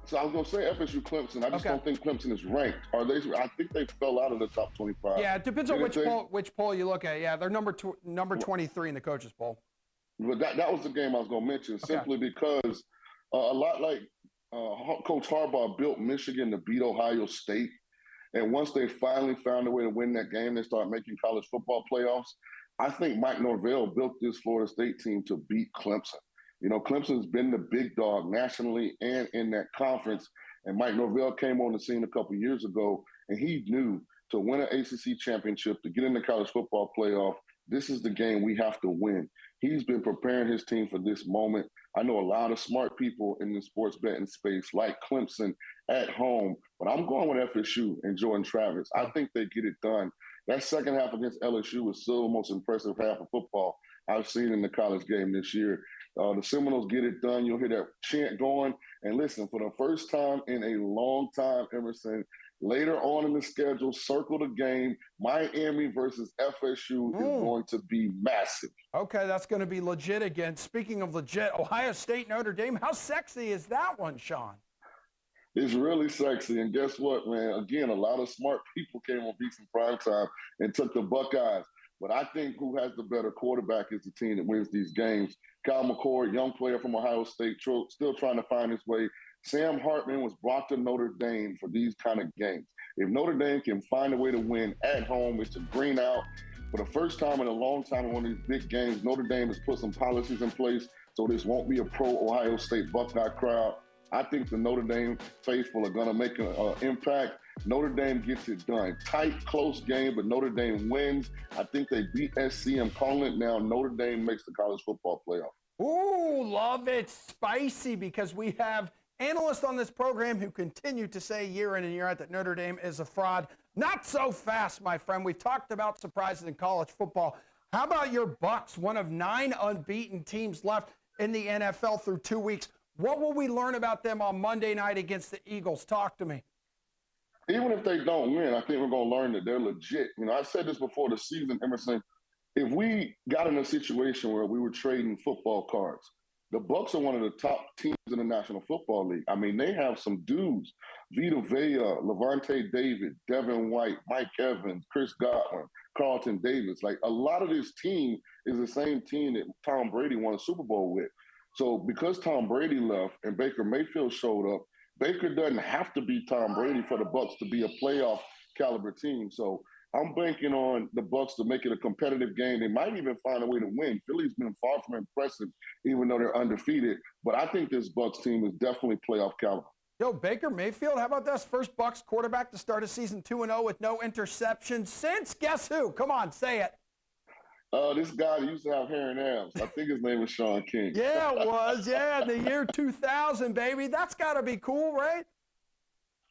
So I was going to say FSU Clemson. I just don't think Clemson is ranked. I think they fell out of the top 25. Yeah, it depends on which poll you look at. Yeah, they're number 23 in the coaches poll. But that was the game I was going to mention simply because a lot like Coach Harbaugh built Michigan to beat Ohio State. And once they finally found a way to win that game, they started making college football playoffs. I think Mike Norvell built this Florida State team to beat Clemson. Clemson's been the big dog nationally and in that conference. And Mike Norvell came on the scene a couple years ago, and he knew to win an ACC championship, to get in the college football playoff, this is the game we have to win. He's been preparing his team for this moment. I know a lot of smart people in the sports betting space like Clemson at home, but I'm going with FSU and Jordan Travis. I think they get it done. That second half against LSU was still the most impressive half of football I've seen in the college game this year. The Seminoles get it done. You'll hear that chant going. And listen, for the first time in a long time, Emerson, later on in the schedule, circle the game. Miami versus FSU is going to be massive. Okay, that's going to be legit again. Speaking of legit, Ohio State, Notre Dame. How sexy is that one, Sean? It's really sexy. And guess what, man? Again, a lot of smart people came on VSiN Primetime and took the Buckeyes. But I think who has the better quarterback is the team that wins these games. Kyle McCord, young player from Ohio State, still trying to find his way. Sam Hartman was brought to Notre Dame for these kind of games. If Notre Dame can find a way to win at home, it's a green out. For the first time in a long time in one of these big games, Notre Dame has put some policies in place so this won't be a pro-Ohio State Buckeye crowd. I think the Notre Dame faithful are going to make an impact. Notre Dame gets it done. Tight, close game, but Notre Dame wins. I think they beat SC. I'm calling it now. Notre Dame makes the college football playoff. Ooh, love it. Spicy, because we have analysts on this program who continue to say year in and year out that Notre Dame is a fraud. Not so fast, my friend. We've talked about surprises in college football. How about your Bucs, one of 9 unbeaten teams left in the NFL through 2 weeks? What will we learn about them on Monday night against the Eagles? Talk to me. Even if they don't win, I think we're going to learn that they're legit. You know, I said this before the season, Emerson. If we got in a situation where we were trading football cards, the Bucs are one of the top teams in the National Football League. I mean, they have some dudes: Vita Vea, Levante David, Devin White, Mike Evans, Chris Godwin, Carlton Davis. Like, a lot of this team is the same team that Tom Brady won a Super Bowl with. So because Tom Brady left and Baker Mayfield showed up, Baker doesn't have to be Tom Brady for the Bucs to be a playoff caliber team. So I'm banking on the Bucs to make it a competitive game. They might even find a way to win. Philly's been far from impressive, even though they're undefeated. But I think this Bucs team is definitely playoff caliber. Yo, Baker Mayfield, how about this? First Bucs quarterback to start a season 2-0 with no interceptions since, guess who? Come on, say it. This guy that used to have hair and abs. I think his name was Sean King. Yeah, it was. Yeah, the year 2000, baby. That's got to be cool, right?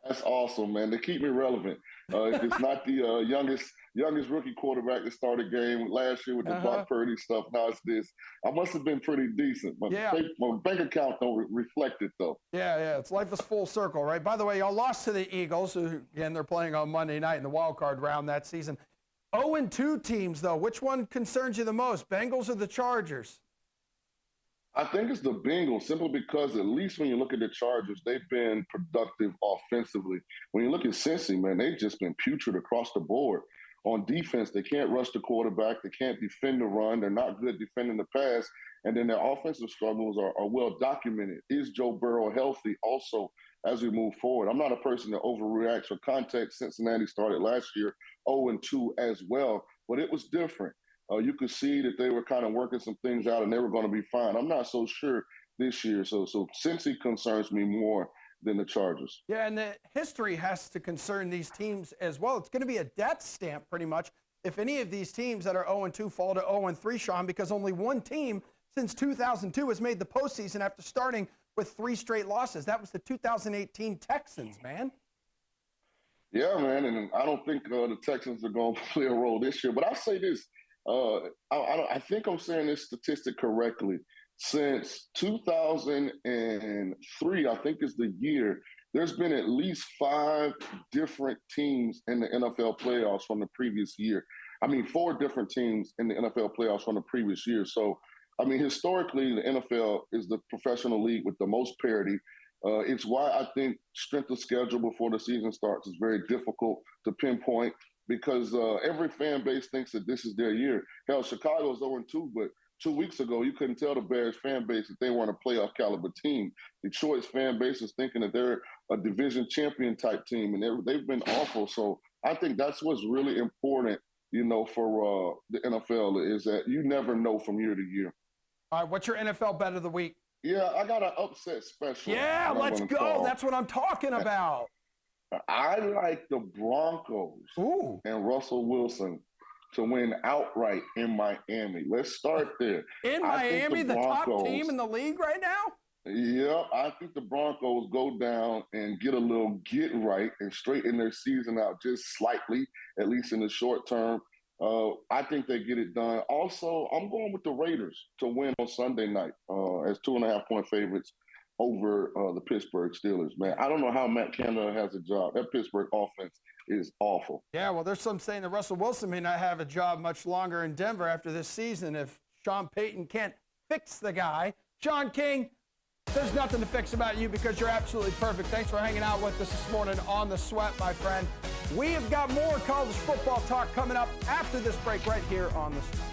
That's awesome, man. They keep me relevant. It's not the youngest rookie quarterback that started a game last year with the Brock Purdy stuff. Now it's this. I must have been pretty decent. My bank account don't reflect it, though. Yeah. It's life is full circle, right? By the way, y'all lost to the Eagles, who, again, they're playing on Monday night in the wild card round that season. 0-2 teams, though. Which one concerns you the most, Bengals or the Chargers? I think it's the Bengals, simply because at least when you look at the Chargers, they've been productive offensively. When you look at Cincy, man, they've just been putrid across the board. On defense, they can't rush the quarterback. They can't defend the run. They're not good defending the pass. And then their offensive struggles are well documented. Is Joe Burrow healthy also as we move forward? I'm not a person that overreacts. For context, Cincinnati started last year 0-2 as well, but it was different. You could see that they were kind of working some things out and they were going to be fine. I'm not so sure this year. So Cincy concerns me more than the Chargers. Yeah, and the history has to concern these teams as well. It's going to be a death stamp pretty much if any of these teams that are 0-2 fall to 0-3, Sean, because only one team since 2002 has made the postseason after starting with 3 straight losses. That was the 2018 Texans, man. Yeah, man, and I don't think the Texans are going to play a role this year. But I'll say this. I think I'm saying this statistic correctly. Since 2003, I think is the year, there's been at least 5 different teams in the NFL playoffs from the previous year. 4 different teams in the NFL playoffs from the previous year. So, historically, the NFL is the professional league with the most parity. It's why I think strength of schedule before the season starts is very difficult to pinpoint, because every fan base thinks that this is their year. Hell, Chicago's 0-2, but 2 weeks ago, you couldn't tell the Bears fan base that they weren't a playoff caliber team. Detroit's fan base is thinking that they're a division champion type team, and they've been awful. So I think that's what's really important, for the NFL, is that you never know from year to year. All right, what's your NFL bet of the week? Yeah, I got an upset special. Yeah, let's go. That's what I'm talking about. I like the Broncos and Russell Wilson to win outright in Miami. Let's start there. In Miami, the top team in the league right now? Yeah, I think the Broncos go down and get a little get right and straighten their season out just slightly, at least in the short term. I think they get it done. Also, I'm going with the Raiders to win on Sunday night as 2.5-point favorites over the Pittsburgh Steelers. Man, I don't know how Matt Canada has a job. That Pittsburgh offense is awful. Yeah, well, there's some saying that Russell Wilson may not have a job much longer in Denver after this season if Sean Payton can't fix the guy. John King, there's nothing to fix about you because you're absolutely perfect. Thanks for hanging out with us this morning on The Sweat, my friend. We have got more college football talk coming up after this break right here on The Sweat.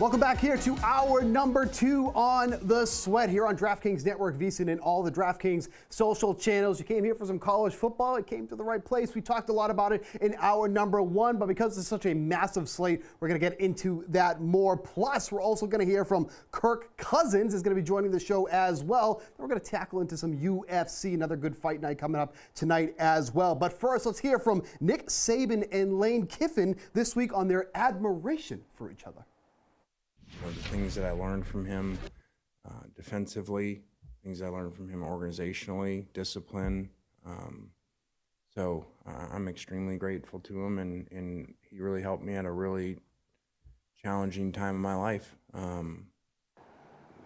Welcome back here to hour number 2 on The Sweat here on DraftKings Network, VSiN, and all the DraftKings social channels. You came here for some college football. It came to the right place. We talked a lot about it in hour number 1, but because it's such a massive slate, we're going to get into that more. Plus, we're also going to hear from Kirk Cousins is going to be joining the show as well. Then we're going to tackle into some UFC, another good fight night coming up tonight as well. But first, let's hear from Nick Saban and Lane Kiffin this week on their admiration for each other. The things that I learned from him defensively, things I learned from him organizationally, discipline. So I'm extremely grateful to him, and he really helped me at a really challenging time in my life.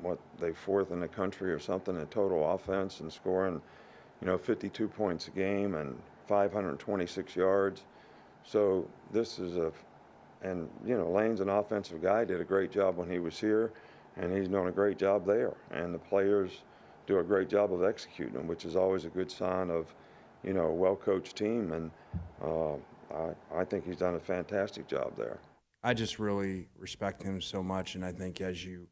What, they 4th in the country or something in total offense and scoring, 52 points a game and 526 yards. So this is and Lane's an offensive guy, did a great job when he was here, and he's doing a great job there. And the players do a great job of executing, which is always a good sign of, a well-coached team. And I think he's done a fantastic job there. I just really respect him so much, and I think as you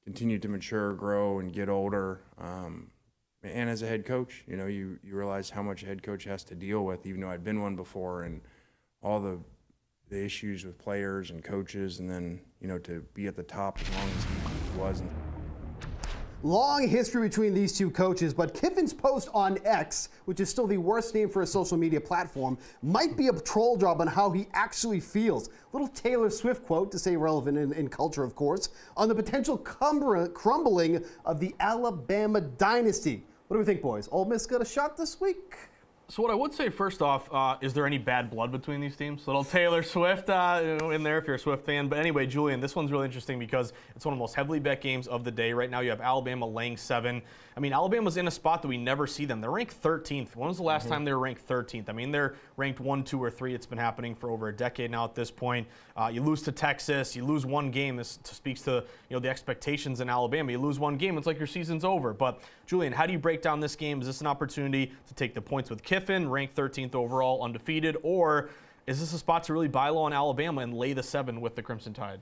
continue to mature, grow, and get older, and as a head coach, you realize how much a head coach has to deal with, even though I'd been one before, and all the issues with players and coaches, and then, to be at the top as long as he was. Long history between these two coaches, but Kiffin's post on X, which is still the worst name for a social media platform, might be a troll job on how he actually feels. Little Taylor Swift quote, to stay relevant in culture, of course, on the potential crumbling of the Alabama dynasty. What do we think, boys? Ole Miss got a shot this week? So what I would say first off, is there any bad blood between these teams? Little Taylor Swift in there if you're a Swift fan. But anyway, Julian, this one's really interesting because it's one of the most heavily bet games of the day. Right now you have Alabama laying 7. I mean, Alabama's in a spot that we never see them. They're ranked 13th. When was the last time they were ranked 13th? I mean, they're ranked 1, 2, or 3. It's been happening for over a decade now at this point. You lose to Texas. You lose one game. This speaks to the expectations in Alabama. You lose one game, it's like your season's over. But Julian, how do you break down this game? Is this an opportunity to take the points with Kiffin, ranked 13th overall, undefeated, or is this a spot to really buy low on Alabama and lay the 7 with the Crimson Tide?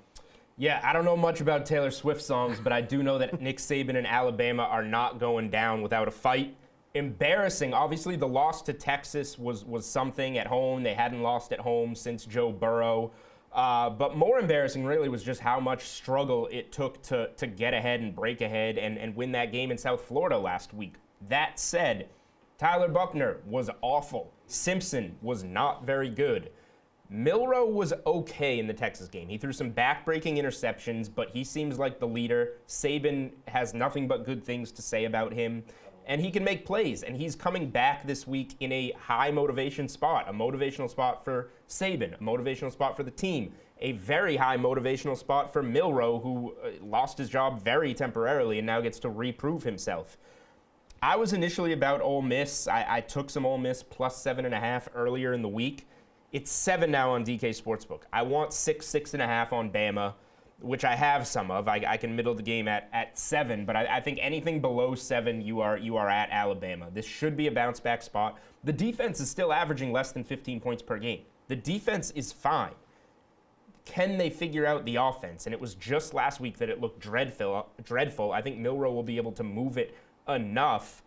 Yeah, I don't know much about Taylor Swift songs, but I do know that Nick Saban and Alabama are not going down without a fight. Embarrassing. Obviously, the loss to Texas was something at home. They hadn't lost at home since Joe Burrow. But more embarrassing, really, was just how much struggle it took to get ahead and break ahead and win that game in South Florida last week. That said, Tyler Buckner was awful. Simpson was not very good. Milroe was okay in the Texas game. He threw some back-breaking interceptions, but he seems like the leader. Saban has nothing but good things to say about him, and he can make plays. And he's coming back this week in a high motivation spot, a motivational spot for Saban, a motivational spot for the team, a very high motivational spot for Milroe, who lost his job very temporarily and now gets to reprove himself. I was initially about Ole Miss. I took some Ole Miss plus 7.5 earlier in the week. It's 7 now on DK Sportsbook. I want 6.5 on Bama, which I have some of. I can middle the game at 7, but I think anything below 7, you are at Alabama. This should be a bounce back spot. The defense is still averaging less than 15 points per game. The defense is fine. Can they figure out the offense? And it was just last week that it looked dreadful. I think Milroe will be able to move it enough.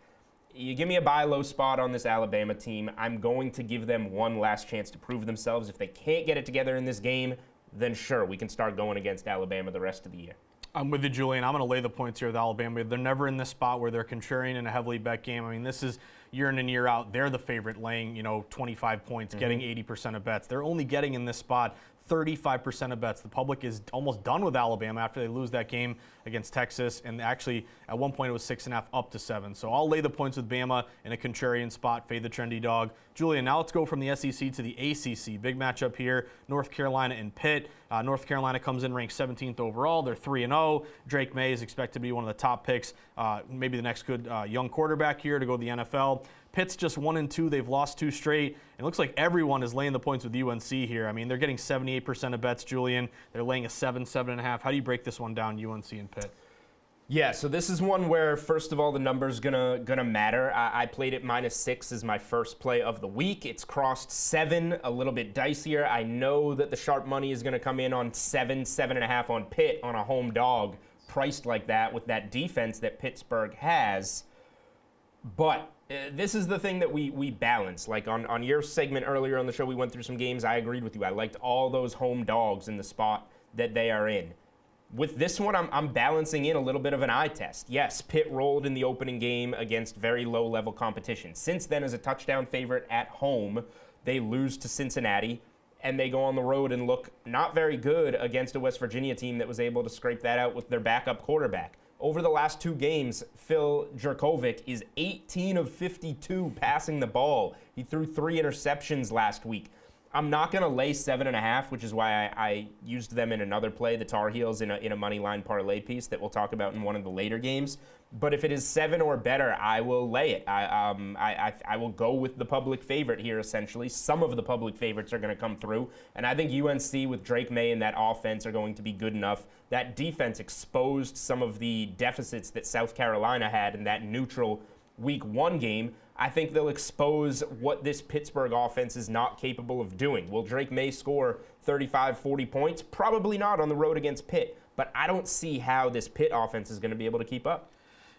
You give me a buy low spot on this Alabama team. I'm going to give them one last chance to prove themselves. If they can't get it together in this game, then sure, we can start going against Alabama the rest of the year. I'm with you, Julian. I'm going to lay the points here with Alabama. They're never in this spot where they're contrarian in a heavily bet game. I mean, this is year in and year out. They're the favorite laying, 25 points, getting 80% of bets. They're only getting in this spot 35% of bets. The public is almost done with Alabama after they lose that game against Texas, and actually at one point it was 6.5 up to 7. So I'll lay the points with Bama in a contrarian spot, fade the trendy dog. Julian, now let's go from the SEC to the ACC. Big matchup here, North Carolina and Pitt. North Carolina comes in ranked 17th overall. They're 3-0. Drake May is expected to be one of the top picks, maybe the next good young quarterback here to go to the NFL. Pitt's just 1-2. They've lost 2 straight. And it looks like everyone is laying the points with UNC here. I mean, they're getting 78% of bets, Julian. They're laying a 7, 7.5. How do you break this one down, UNC and Pitt? Yeah, so this is one where, first of all, the number's gonna matter. I played it -6 as my first play of the week. It's crossed 7, a little bit dicier. I know that the sharp money is gonna come in on 7, 7.5 on Pitt on a home dog, priced like that with that defense that Pittsburgh has. But this is the thing that we balance. Like on your segment earlier on the show, we went through some games. I agreed with you. I liked all those home dogs in the spot that they are in. With this one, I'm balancing in a little bit of an eye test. Yes, Pitt rolled in the opening game against very low-level competition. Since then, as a touchdown favorite at home, they lose to Cincinnati, and they go on the road and look not very good against a West Virginia team that was able to scrape that out with their backup quarterback. Over the last 2 games, Phil Jurkovec is 18 of 52 passing the ball. He threw 3 interceptions last week. I'm not going to lay 7.5, which is why I used them in another play, the Tar Heels, in a money line parlay piece that we'll talk about in one of the later games. But if it is 7 or better, I will lay it. I will go with the public favorite here, essentially. Some of the public favorites are going to come through. And I think UNC with Drake May and that offense are going to be good enough. That defense exposed some of the deficits that South Carolina had in that neutral Week 1 game. I think they'll expose what this Pittsburgh offense is not capable of doing. Will Drake May score 35, 40 points? Probably not on the road against Pitt, but I don't see how this Pitt offense is going to be able to keep up.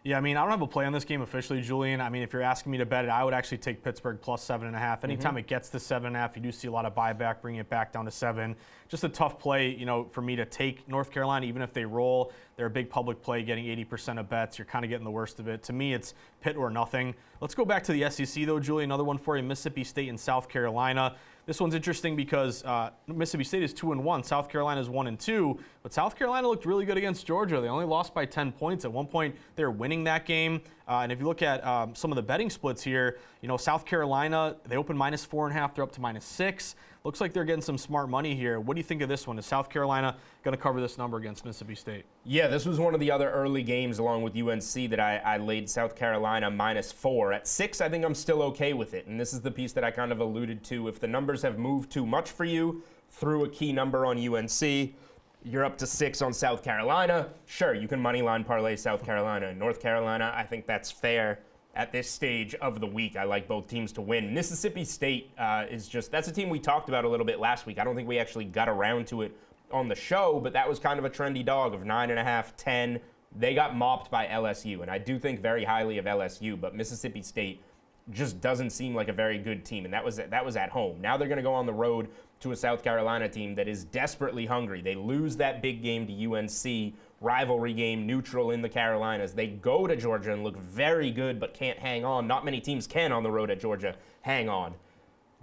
Yeah, I mean, I don't have a play on this game officially, Julian. I mean, if you're asking me to bet it, I would actually take Pittsburgh plus 7.5. Anytime it gets to 7.5, you do see a lot of buyback, bringing it back down to 7. Just a tough play, for me to take North Carolina, even if they roll. They're a big public play, getting 80% of bets. You're kind of getting the worst of it. To me, it's Pitt or nothing. Let's go back to the SEC, though, Julian. Another one for you, Mississippi State and South Carolina. This one's interesting because Mississippi State is 2-1, South Carolina is 1-2, but South Carolina looked really good against Georgia. They only lost by 10 points. At one point, they were winning that game. And if you look at some of the betting splits here, South Carolina, they opened -4.5, they're up to -6. Looks like they're getting some smart money here. What do you think of this one? Is South Carolina going to cover this number against Mississippi State? Yeah, this was one of the other early games along with UNC that I laid South Carolina -4. At 6, I think I'm still okay with it. And this is the piece that I kind of alluded to. If the numbers have moved too much for you, through a key number on UNC, you're up to 6 on South Carolina. Sure, you can moneyline parlay South Carolina and North Carolina. I think that's fair. At this stage of the week, I like both teams to win. Mississippi State that's a team we talked about a little bit last week. I don't think we actually got around to it on the show, but that was kind of a trendy dog of 9.5, 10. They got mopped by LSU, and I do think very highly of LSU, but Mississippi State just doesn't seem like a very good team, and that was at home. Now they're going to go on the road to a South Carolina team that is desperately hungry. They lose that big game to UNC, rivalry game, neutral in the Carolinas. They go to Georgia and look very good but can't hang on. Not many teams can on the road at Georgia hang on.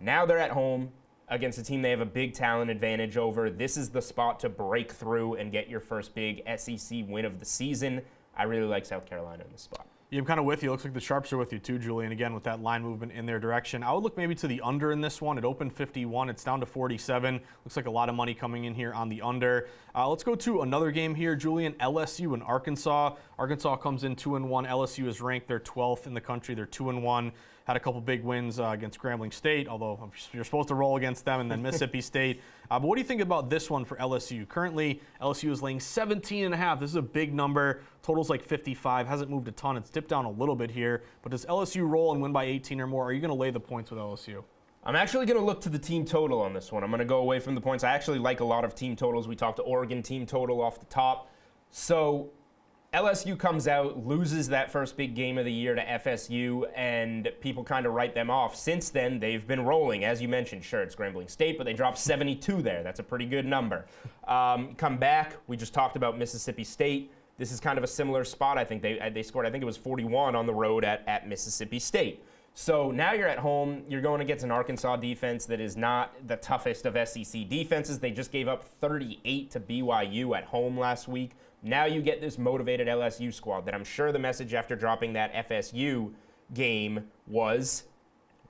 Now they're at home against a team they have a big talent advantage over. This is the spot to break through and get your first big SEC win of the season. I really like South Carolina in this spot. Yeah, I'm kind of with you. Looks like the sharps are with you too, Julian, again, with that line movement in their direction. I would look maybe to the under in this one. It opened 51. It's down to 47. Looks like a lot of money coming in here on the under. Let's go to another game here, Julian. LSU and Arkansas. Arkansas comes in 2-1. LSU is ranked. They're 12th in the country. They're 2-1. Had a couple big wins against Grambling State, although you're supposed to roll against them, and then Mississippi State. But what do you think about this one for LSU? Currently, LSU is laying 17.5. This is a big number. Total's like 55. Hasn't moved a ton. It's dipped down a little bit here. But does LSU roll and win by 18 or more? Are you going to lay the points with LSU? I'm actually going to look to the team total on this one. I'm going to go away from the points. I actually like a lot of team totals. We talked to Oregon team total off the top. So LSU comes out, loses that first big game of the year to FSU, and people kind of write them off. Since then, they've been rolling. As you mentioned, sure, it's Grambling State, but they dropped 72 there. That's a pretty good number. Come back, we just talked about Mississippi State. This is kind of a similar spot. I think they scored, I think it was 41 on the road at Mississippi State. So now you're at home. You're going against an Arkansas defense that is not the toughest of SEC defenses. They just gave up 38 to BYU at home last week. Now you get this motivated LSU squad that I'm sure the message after dropping that FSU game was,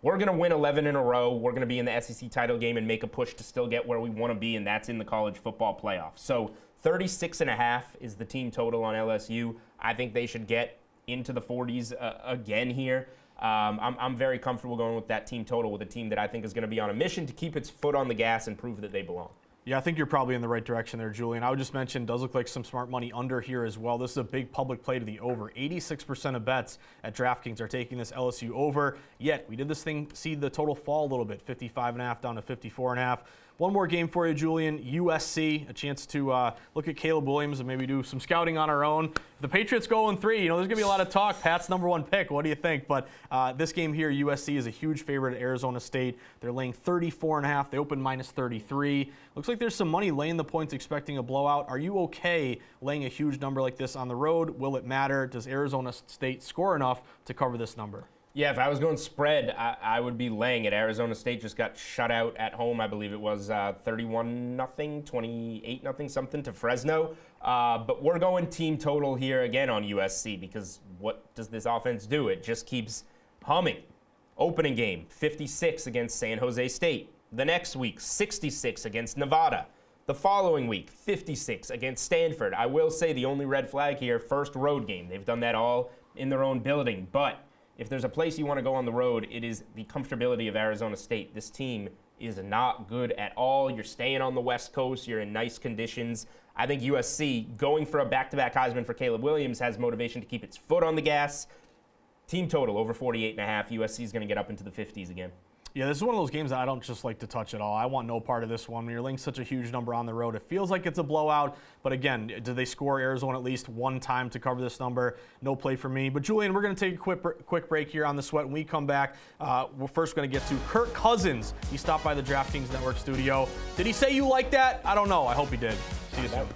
we're going to win 11 in a row. We're going to be in the SEC title game and make a push to still get where we want to be, and that's in the college football playoff. So 36.5 is the team total on LSU. I think they should get into the 40s again here. I'm very comfortable going with that team total with a team that I think is going to be on a mission to keep its foot on the gas and prove that they belong. Yeah, I think you're probably in the right direction there, Julian. I would just mention, does look like some smart money under here as well. This is a big public play to the over. 86% of bets at DraftKings are taking this LSU over. Yet, we did this thing see the total fall a little bit, 55.5 down to 54.5. One more game for you, Julian. USC, a chance to look at Caleb Williams and maybe do some scouting on our own. If the Patriots go 0-3, there's going to be a lot of talk. Pat's number one pick. What do you think? But this game here, USC is a huge favorite at Arizona State. They're laying 34.5. They open minus 33. Looks like there's some money laying the points, expecting a blowout. Are you okay laying a huge number like this on the road? Will it matter? Does Arizona State score enough to cover this number? Yeah, if I was going spread, I would be laying it. Arizona State just got shut out at home. I believe it was 31-0, 28-0, something to Fresno. But we're going team total here again on USC because what does this offense do? It just keeps humming. Opening game, 56 against San Jose State. The next week, 66 against Nevada. The following week, 56 against Stanford. I will say the only red flag here, first road game. They've done that all in their own building, but if there's a place you want to go on the road, it is the comfortability of Arizona State. This team is not good at all. You're staying on the West Coast. You're in nice conditions. I think USC, going for a back-to-back Heisman for Caleb Williams, has motivation to keep its foot on the gas. Team total over 48.5. USC is going to get up into the 50s again. Yeah, this is one of those games that I don't just like to touch at all. I want no part of this one. When you're laying such a huge number on the road, it feels like it's a blowout. But again, do they score Arizona at least one time to cover this number? No play for me. But Julian, we're going to take a quick break here on the Sweat. When we come back, we're first going to get to Kirk Cousins. He stopped by the DraftKings Network studio. Did he say you like that? I don't know. I hope he did. See you soon.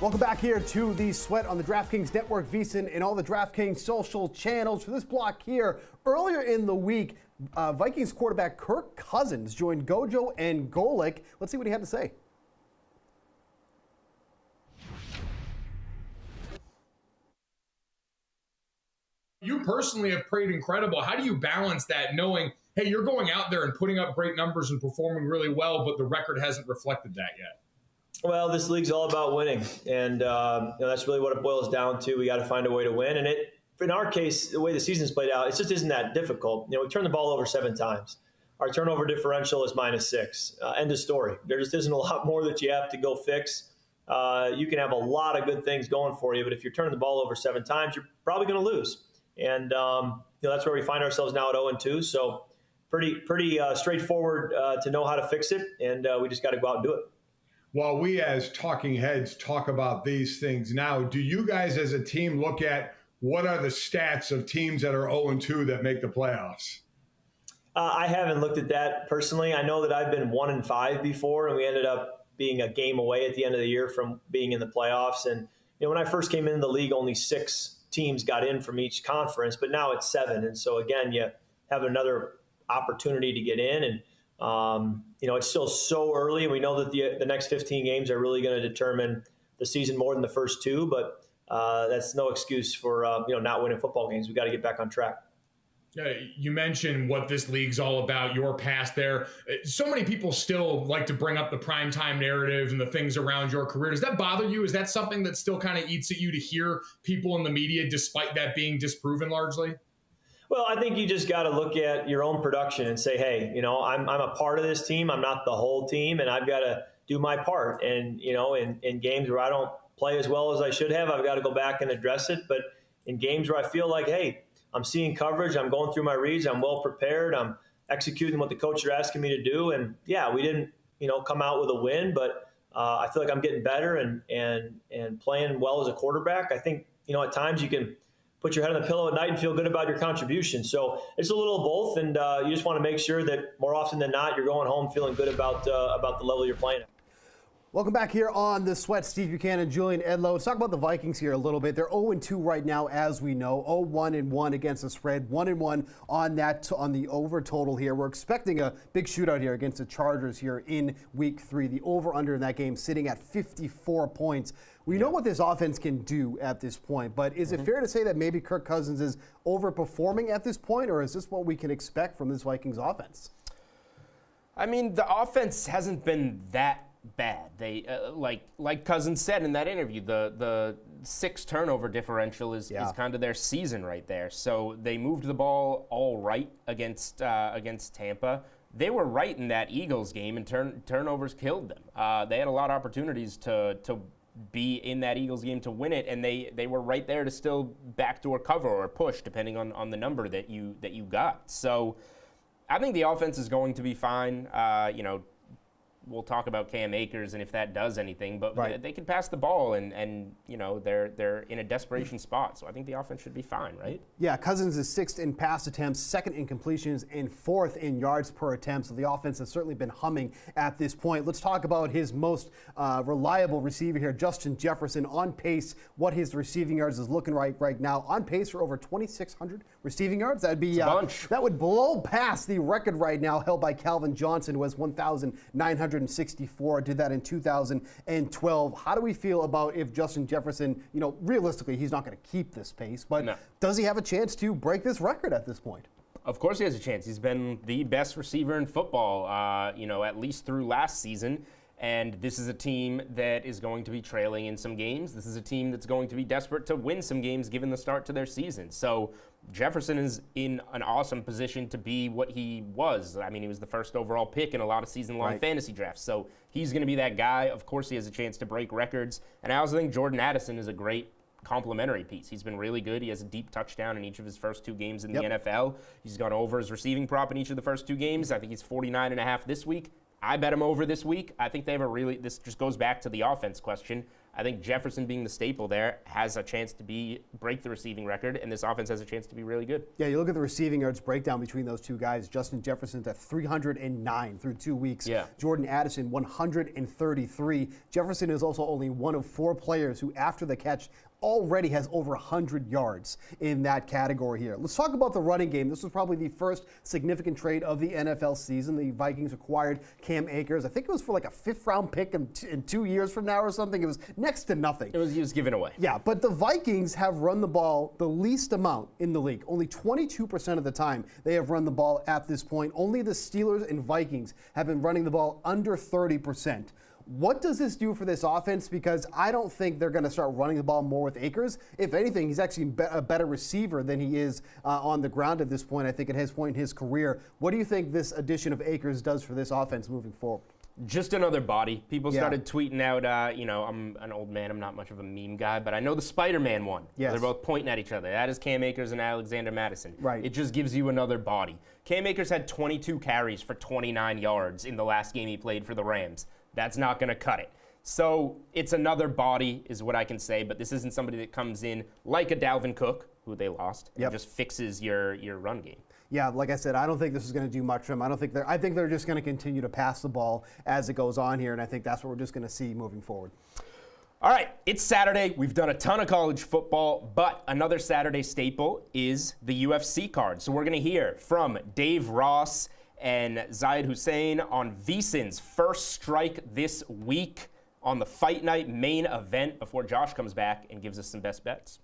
Welcome back here to the Sweat on the DraftKings Network, VSiN, and all the DraftKings social channels. For this block here, earlier in the week, Vikings quarterback Kirk Cousins joined Gojo and Golic. Let's see what he had to say. You personally have played incredible. How do you balance that, knowing, hey, you're going out there and putting up great numbers and performing really well, but the record hasn't reflected that yet? Well, this league's all about winning, and that's really what it boils down to. We got to find a way to win, and in our case, the way the season's played out, it just isn't that difficult. We turned the ball over 7 times. Our turnover differential is -6. End of story. There just isn't a lot more that you have to go fix. You can have a lot of good things going for you, but if you're turning the ball over 7 times, you're probably going to lose. And that's where we find ourselves now at 0-2. So pretty straightforward to know how to fix it, and we just got to go out and do it. While we as talking heads talk about these things now, do you guys as a team look at what are the stats of teams that are 0-2 that make the playoffs? I haven't looked at that personally. I know that I've been 1-5 before, and we ended up being a game away at the end of the year from being in the playoffs. And when I first came into the league, only 6 teams got in from each conference, but now it's 7. And so again, you have another opportunity to get in, and it's still so early, and we know that the next 15 games are really going to determine the season more than the first 2, but that's no excuse for not winning football games. We got to get back on track. You mentioned what this league's all about, your past there. So many people still like to bring up the primetime narrative and the things around your career. Does that bother you? Is that something that still kind of eats at you to hear people in the media, despite that being disproven largely? Well, I think you just got to look at your own production and say, hey, I'm a part of this team. I'm not the whole team, and I've got to do my part. And, in games where I don't play as well as I should have, I've got to go back and address it. But in games where I feel like, hey, I'm seeing coverage, I'm going through my reads, I'm well prepared, I'm executing what the coach are asking me to do. And, yeah, we didn't, come out with a win, but I feel like I'm getting better and playing well as a quarterback. I think, at times you can put your head on the pillow at night and feel good about your contribution. So it's a little of both, and you just want to make sure that more often than not, you're going home feeling good about the level you're playing at. Welcome back here on The Sweat. Steve Buchanan, Julian Edlow. Let's talk about the Vikings here a little bit. They're 0-2 right now, as we know. 0-1-1 against the spread. 1-1 on the over total here. We're expecting a big shootout here against the Chargers here in Week 3. The over-under in that game sitting at 54 points. We know what this offense can do at this point, but is it fair to say that maybe Kirk Cousins is overperforming at this point, or is this what we can expect from this Vikings offense? I mean, the offense hasn't been that bad. They like Cousins said in that interview, the 6 turnover differential is kind of their season right there. So they moved the ball all right against Tampa. They were right in that Eagles game, and turnovers killed them. They had a lot of opportunities to be in that Eagles game to win it, and they were right there to still backdoor cover or push, depending on the number that you got. So I think the offense is going to be fine. We'll talk about Cam Akers and if that does anything, but they can pass the ball, and they're in a desperation spot. So I think the offense should be fine, right? Yeah, Cousins is 6th in pass attempts, 2nd in completions, and 4th in yards per attempt. So the offense has certainly been humming at this point. Let's talk about his most reliable receiver here, Justin Jefferson, on pace. What his receiving yards is looking right now, on pace for over 2,600 receiving yards. That'd be that would blow past the record right now held by Calvin Johnson, who has 1,964. Did that in 2012. How do we feel about if Justin Jefferson, realistically, he's not going to keep this pace, but does he have a chance to break this record at this point? Of course he has a chance. He's been the best receiver in football, at least through last season. And this is a team that is going to be trailing in some games. This is a team that's going to be desperate to win some games given the start to their season. So Jefferson is in an awesome position to be what he was. I mean, he was the first overall pick in a lot of season-long fantasy drafts. So he's going to be that guy. Of course, he has a chance to break records. And I also think Jordan Addison is a great complementary piece. He's been really good. He has a deep touchdown in each of his first 2 games in the NFL. He's gone over his receiving prop in each of the first 2 games. I think he's 49.5 this week. I bet him over this week. I think they have this just goes back to the offense question. I think Jefferson being the staple there has a chance to break the receiving record, and this offense has a chance to be really good. Yeah, you look at the receiving yards breakdown between those two guys. Justin Jefferson's at 309 through 2 weeks. Yeah. Jordan Addison, 133. Jefferson is also only one of 4 players who, after the catch, already has over 100 yards in that category here. Let's talk about the running game. This was probably the first significant trade of the NFL season. The Vikings acquired Cam Akers. I think it was for like a 5th-round pick in 2 years from now or something. It was next to nothing. He was given away. Yeah, but the Vikings have run the ball the least amount in the league. Only 22% of the time they have run the ball at this point. Only the Steelers and Vikings have been running the ball under 30%. What does this do for this offense? Because I don't think they're going to start running the ball more with Akers. If anything, he's actually a better receiver than he is on the ground at this point, I think, at his point in his career. What do you think this addition of Akers does for this offense moving forward? Just another body. People started tweeting out, I'm an old man, I'm not much of a meme guy, but I know the Spider-Man one. Yes. They're both pointing at each other. That is Cam Akers and Alexander Mattison. Right. It just gives you another body. Cam Akers had 22 carries for 29 yards in the last game he played for the Rams. That's not going to cut it. So it's another body is what I can say, but this isn't somebody that comes in like a Dalvin Cook, who they lost, and just fixes your run game. Yeah, like I said, I don't think this is going to do much for them. I think they're just going to continue to pass the ball as it goes on here, and I think that's what we're just going to see moving forward. All right, it's Saturday. We've done a ton of college football, but another Saturday staple is the UFC card. So we're going to hear from Dave Ross and Zayed Hussein on VSiN's first strike this week on the Fight Night main event before Josh comes back and gives us some best bets.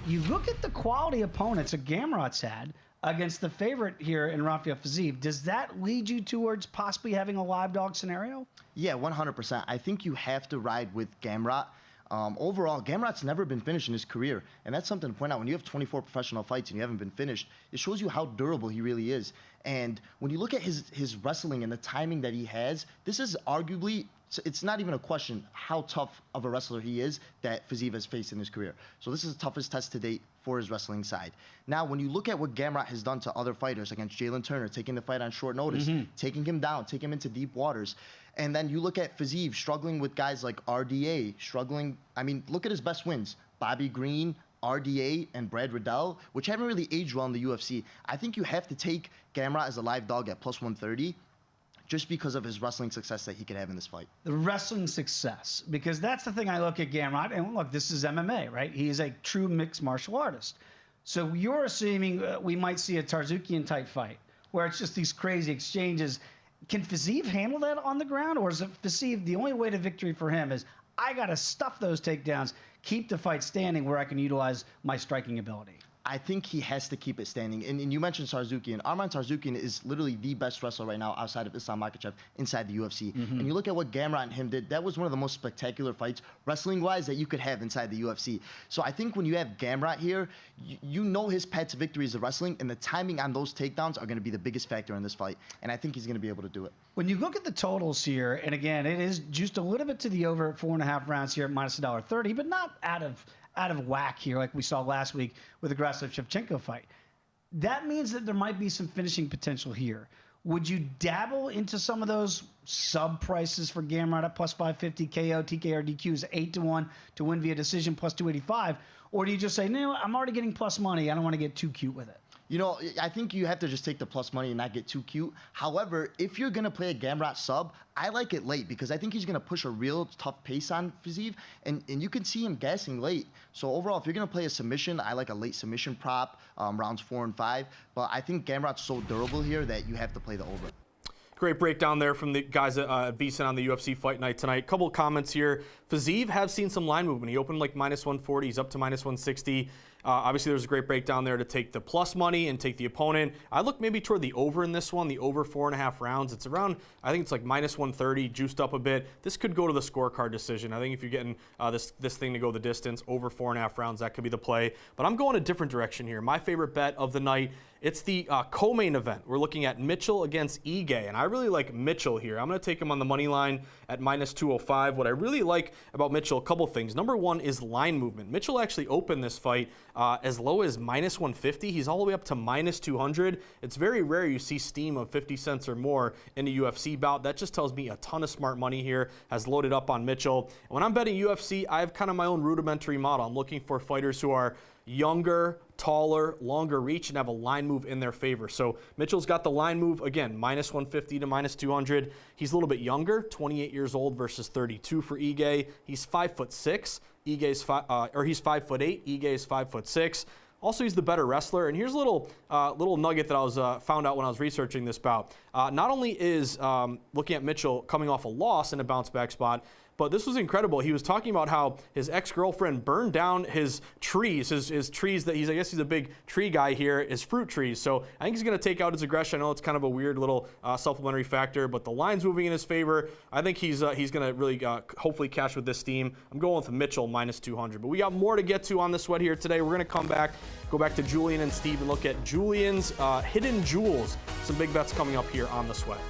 You look at the quality opponents that Gamrot's had against the favorite here in Rafael Fiziev. Does that lead you towards possibly having a live dog scenario? Yeah, 100%. I think you have to ride with Gamrot. Overall, Gamrot's never been finished in his career, and that's something to point out. When you have 24 professional fights and you haven't been finished, it shows you how durable he really is. And when you look at his wrestling and the timing that he has, this is arguably, it's not even a question how tough of a wrestler he is that Fiziev has faced in his career. So this is the toughest test to date for his wrestling side. Now, when you look at what Gamrot has done to other fighters against Jalen Turner, taking the fight on short notice, taking him down, taking him into deep waters, and then you look at Fiziev struggling with guys like RDA, look at his best wins. Bobby Green, RDA, and Brad Riddell, which haven't really aged well in the UFC. I think you have to take Gamrot as a live dog at plus 130 just because of his wrestling success that he could have in this fight. The wrestling success, because that's the thing I look at Gamrot, and look, this is MMA, right? He is a true mixed martial artist. So you're assuming we might see a Tarzukian-type fight, where it's just these crazy exchanges. Can Fiziev handle that on the ground, or is it Fiziev, the only way to victory for him is, I got to stuff those takedowns, keep the fight standing where I can utilize my striking ability? I think he has to keep it standing. And you mentioned Tarzukian. Arman Tarzukian is literally the best wrestler right now outside of Islam Makhachev inside the UFC. And you look at what Gamrot and him did, that was one of the most spectacular fights, wrestling-wise, that you could have inside the UFC. So I think when you have Gamrot here, you know his path to victory is the wrestling, and the timing on those takedowns are going to be the biggest factor in this fight. And I think he's going to be able to do it. When you look at the totals here, and again, it is just a little bit to the over at 4.5 rounds here at minus $1.30, but not out of whack here like we saw last week with the Grasov-Shevchenko fight. That means that there might be some finishing potential here. Would you dabble into some of those sub prices for Gamrot at plus 550, KO, TKO, DQ is 8-1 to win via decision plus 285? Or do you just say, no, I'm already getting plus money, I don't want to get too cute with it? You know, I think you have to just take the plus money and not get too cute. However, if you're going to play a Gamrot sub, I like it late because I think he's going to push a real tough pace on Fiziev, and you can see him gassing late. So overall, if you're going to play a submission, I like a late submission prop, rounds 4 and 5. But I think Gamrot's so durable here that you have to play the over. Great breakdown there from the guys at VSiN on the UFC Fight Night tonight. Couple of comments here. Fiziev has seen some line movement. He opened like minus 140. He's up to minus 160. Obviously, there's a great breakdown there to take the plus money and take the opponent. I look maybe toward the over in this one, the over 4.5 rounds. It's around, I think it's like minus 130, juiced up a bit. This could go to the scorecard decision. I think if you're getting this thing to go the distance, over 4.5 rounds, that could be the play. But I'm going a different direction here. My favorite bet of the night, it's the co-main event. We're looking at Mitchell against Ige, and I really like Mitchell here. I'm going to take him on the money line at minus 205. What I really like about Mitchell, a couple things. Number one is line movement. Mitchell actually opened this fight as low as minus 150. He's all the way up to minus 200. It's very rare you see steam of 50 cents or more in a UFC bout. That just tells me a ton of smart money here has loaded up on Mitchell. And when I'm betting UFC, I have kind of my own rudimentary model. I'm looking for fighters who are younger, taller, longer reach, and have a line move in their favor. So Mitchell's got the line move, again, minus 150 to minus 200. He's a little bit younger, 28 years old versus 32 for Ige. He's 5'6". He's 5'8". Ige is 5'6". Also, he's the better wrestler. And here's a little nugget that I was found out when I was researching this bout. Not only is looking at Mitchell coming off a loss in a bounce back spot, but this was incredible. He was talking about how his ex-girlfriend burned down his trees, his trees that I guess he's a big tree guy here, his fruit trees. So I think he's going to take out his aggression. I know it's kind of a weird little supplementary factor, but the line's moving in his favor. I think he's going to really hopefully cash with this steam. I'm going with Mitchell minus 200. But we got more to get to on the sweat here today. We're going to come back, go back to Julian and Steve and look at Julian's hidden jewels. Some big bets coming up here on the sweat.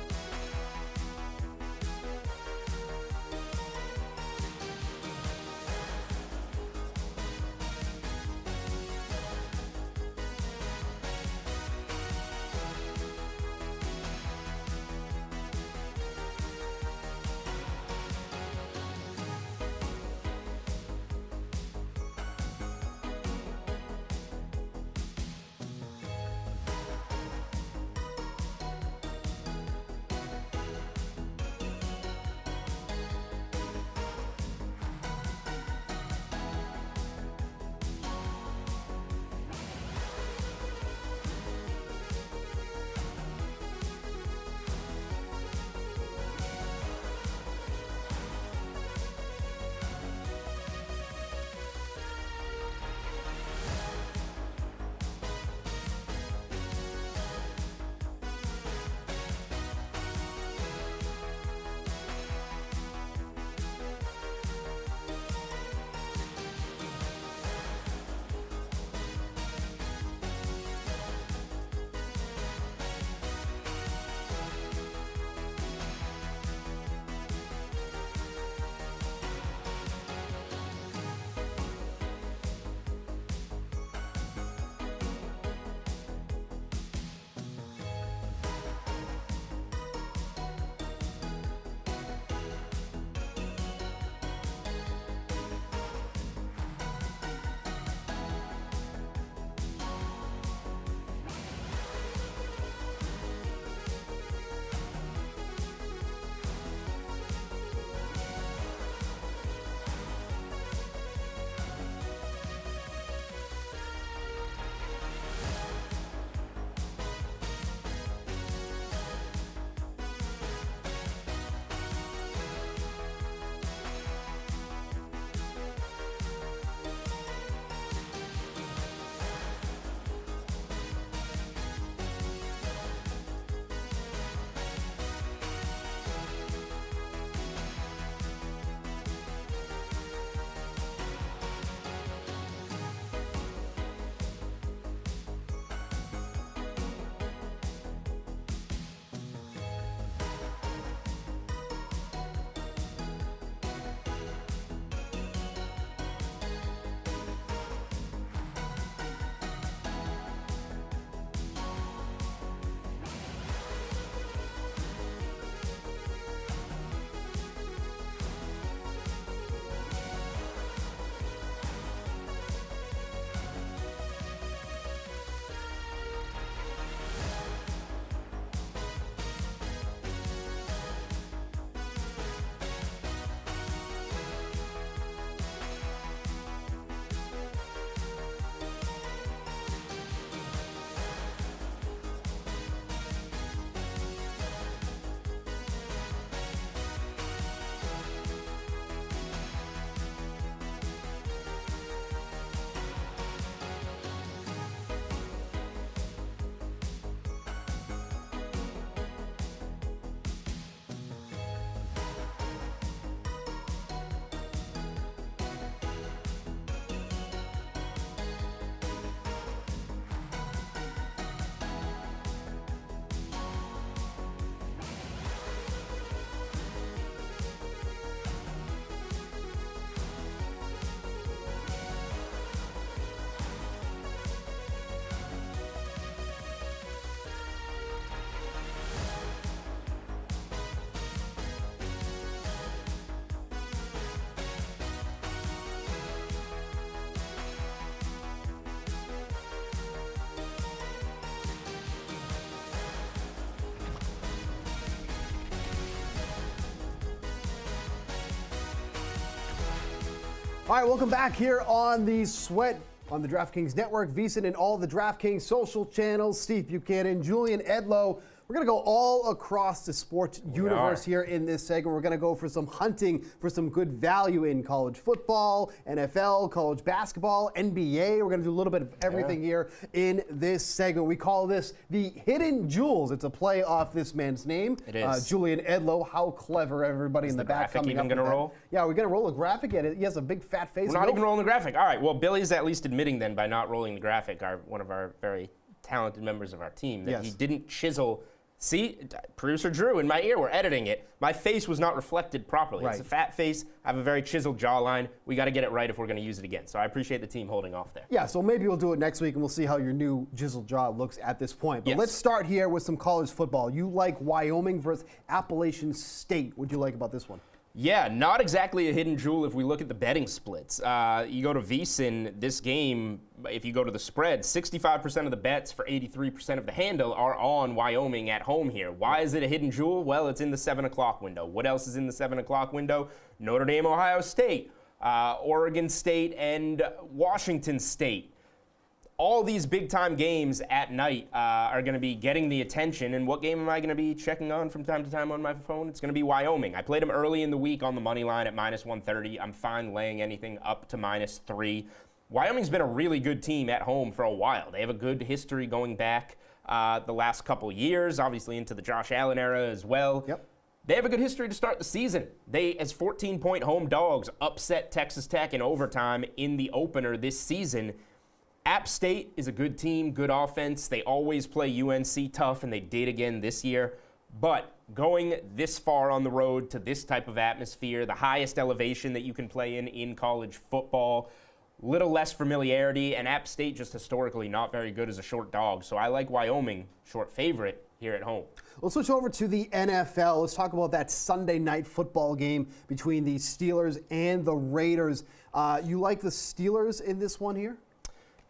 All right, welcome back here on the Sweat on the DraftKings Network, VSiN, and all the DraftKings social channels. Steve Buchanan, Julian Edlow. We're going to go all across the sports universe here in this segment. We're going to go for some hunting for some good value in college football, NFL, college basketball, NBA. We're going to do a little bit of everything here in this segment. We call this the Hidden Jewels. It's a play off this man's name. It is. Julian Edlow. How clever, everybody in the back coming up. Even going to roll? Yeah, we're going to roll a graphic at it. He has a big fat face. We're not even rolling the graphic. All right, well, Billy's at least admitting then by not rolling the graphic, one of our very talented members of our team, that he didn't chisel. See, producer Drew in my ear, we're editing it. My face was not reflected properly. It's a fat face. I have a very chiseled jawline. We got to get it right if we're going to use it again. So I appreciate the team holding off there. Yeah, so maybe we'll do it next week and we'll see how your new chiseled jaw looks at this point. But let's start here with some college football. You like Wyoming versus Appalachian State. What do you like about this one? Yeah, not exactly a hidden jewel if we look at the betting splits. You go to VSiN, this game, if you go to the spread, 65% of the bets for 83% of the handle are on Wyoming at home here. Why is it a hidden jewel? Well, it's in the 7 o'clock window. What else is in the 7 o'clock window? Notre Dame, Ohio State, Oregon State, and Washington State. All these big-time games at night are going to be getting the attention. And what game am I going to be checking on from time to time on my phone? It's going to be Wyoming. I played them early in the week on the money line at -130. I'm fine laying anything up to -3. Wyoming's been a really good team at home for a while. They have a good history going back the last couple years, obviously into the Josh Allen era as well. They have a good history to start the season. They, as 14-point home dogs, upset Texas Tech in overtime in the opener this season. App State is a good team, good offense. They always play UNC tough, and they did again this year. But going this far on the road to this type of atmosphere, the highest elevation that you can play in college football, little less familiarity, and App State just historically not very good as a short dog. So I like Wyoming, short favorite, here at home. We'll switch over to the NFL. Let's talk about that Sunday night football game between the Steelers and the Raiders. You like the Steelers in this one here?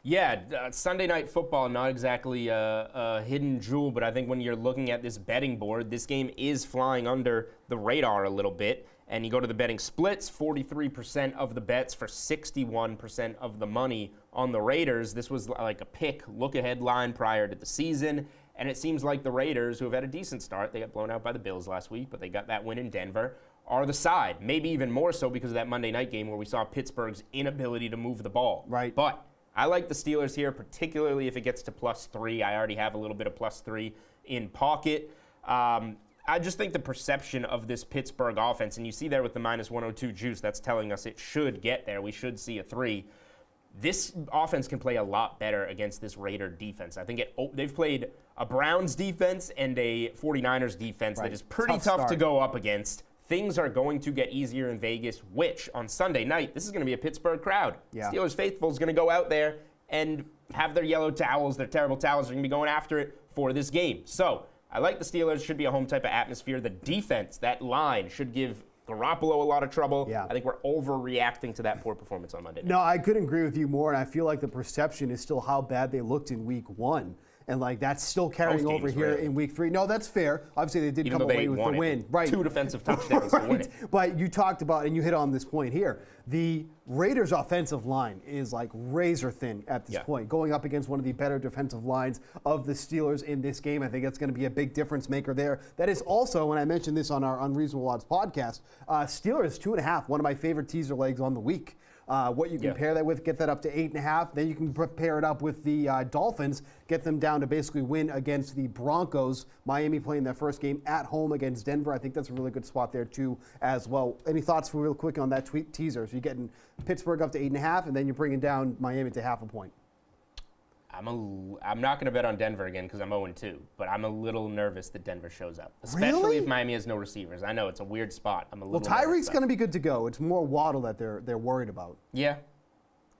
Yeah, Sunday Night Football, not exactly a hidden jewel, but I think when you're looking at this betting board, this game is flying under the radar a little bit. And you go to the betting splits, 43% of the bets for 61% of the money on the Raiders. This was like a pick look-ahead line prior to the season. And it seems like the Raiders, who have had a decent start, they got blown out by the Bills last week, but they got that win in Denver, are the side. Maybe even more so because of that Monday night game where we saw Pittsburgh's inability to move the ball. Right. But I like the Steelers here, particularly if it gets to +3. I already have a little bit of +3 in pocket. I just think the perception of this Pittsburgh offense, and you see there with the -102 juice, that's telling us it should get there. We should see a 3. This offense can play a lot better against this Raider defense. I think they've played a Browns defense and a 49ers defense that is pretty tough to go up against. Things are going to get easier in Vegas, which on Sunday night, this is going to be a Pittsburgh crowd. Steelers faithful is going to go out there and have their yellow towels, their terrible towels, are going to be going after it for this game. So I like the Steelers. Should be a home type of atmosphere. The defense, that line, should give Garoppolo a lot of trouble. I think we're overreacting to that poor performance on Monday night. No, I couldn't agree with you more, and I feel like the perception is still how bad they looked in week 1. And, like, that's still carrying over here in week 3. No, that's fair. Obviously, they did come away with the win. Right. 2 defensive touchdowns to win it. But you talked about, and you hit on this point here, the Raiders' offensive line is, like, razor thin at this point. Going up against one of the better defensive lines of the Steelers in this game, I think that's going to be a big difference maker there. That is also, when I mentioned this on our Unreasonable Odds podcast, Steelers 2.5, one of my favorite teaser legs on the week. What you can pair that with, get that up to 8.5. Then you can pair it up with the Dolphins, get them down to basically win against the Broncos. Miami playing their first game at home against Denver. I think that's a really good spot there too as well. Any thoughts real quick on that teaser? So you're getting Pittsburgh up to 8.5, and then you're bringing down Miami to 0.5 point. I'm not going to bet on Denver again because I'm 0-2, but I'm a little nervous that Denver shows up, especially if Miami has no receivers. I know it's a weird spot. I'm a little. Well, Tyreek's going to be good to go. It's more Waddle that they're worried about. Yeah.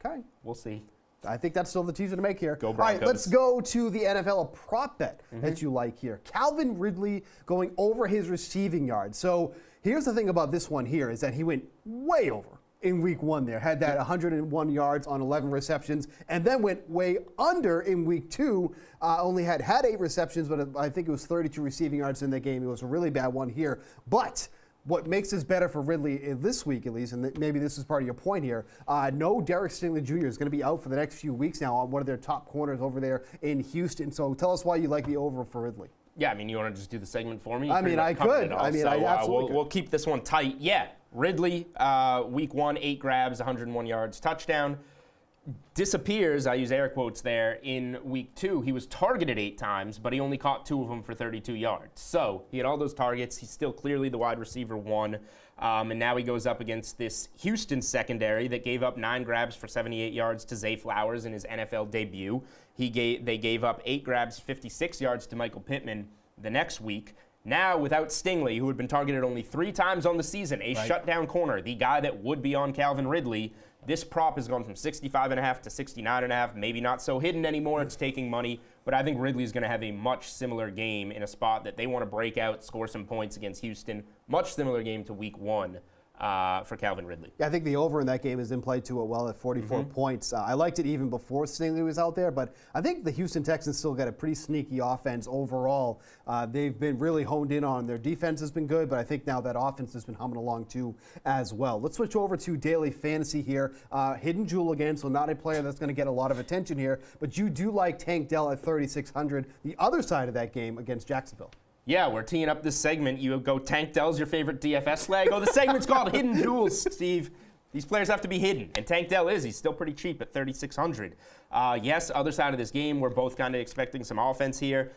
Okay. We'll see. I think that's still the teaser to make here. Go Broncos. All right, let's go to the NFL, a prop bet that you like here. Calvin Ridley going over his receiving yards. So here's the thing about this one here is that he went way over in week 1 there, had that 101 yards on 11 receptions, and then went way under in week 2, only had 8 receptions, but I think it was 32 receiving yards in that game. It was a really bad one here. But what makes this better for Ridley this week, at least, and maybe this is part of your point here, no Derek Stingley Jr. is going to be out for the next few weeks now on one of their top corners over there in Houston. So tell us why you like the over for Ridley. Yeah, I mean, you want to just do the segment for me? I mean, I could. I mean, I absolutely could. We'll keep this one tight. Yeah, Ridley, week 1, 8 grabs, 101 yards, touchdown. Disappears, I use air quotes there, in week 2. He was targeted 8 times, but he only caught 2 of them for 32 yards. So he had all those targets. He's still clearly the wide receiver 1. And now he goes up against this Houston secondary that gave up 9 grabs for 78 yards to Zay Flowers in his NFL debut. They gave up 8 grabs, 56 yards to Michael Pittman the next week. Now, without Stingley, who had been targeted only 3 times on the season, a shutdown corner, the guy that would be on Calvin Ridley, this prop has gone from 65.5 to 69.5. Maybe not so hidden anymore. It's taking money. But I think Ridley's going to have a much similar game in a spot that they want to break out, score some points against Houston. Much similar game to week 1. For Calvin Ridley. Yeah, I think the over in that game is in play too well at 44 points. I liked it even before Stingley was out there, but I think the Houston Texans still got a pretty sneaky offense overall. They've been really honed in on their defense has been good, but I think now that offense has been humming along too as well. Let's switch over to daily fantasy here. Hidden jewel again, so not a player that's going to get a lot of attention here, but you do like Tank Dell at 3,600. The other side of that game against Jacksonville. Yeah, we're teeing up this segment. You go Tank Dell's your favorite DFS leg. Oh, the segment's called Hidden Jewels, Steve. These players have to be hidden, and Tank Dell is. He's still pretty cheap at 3,600. Yes, other side of this game, we're both kind of expecting some offense here.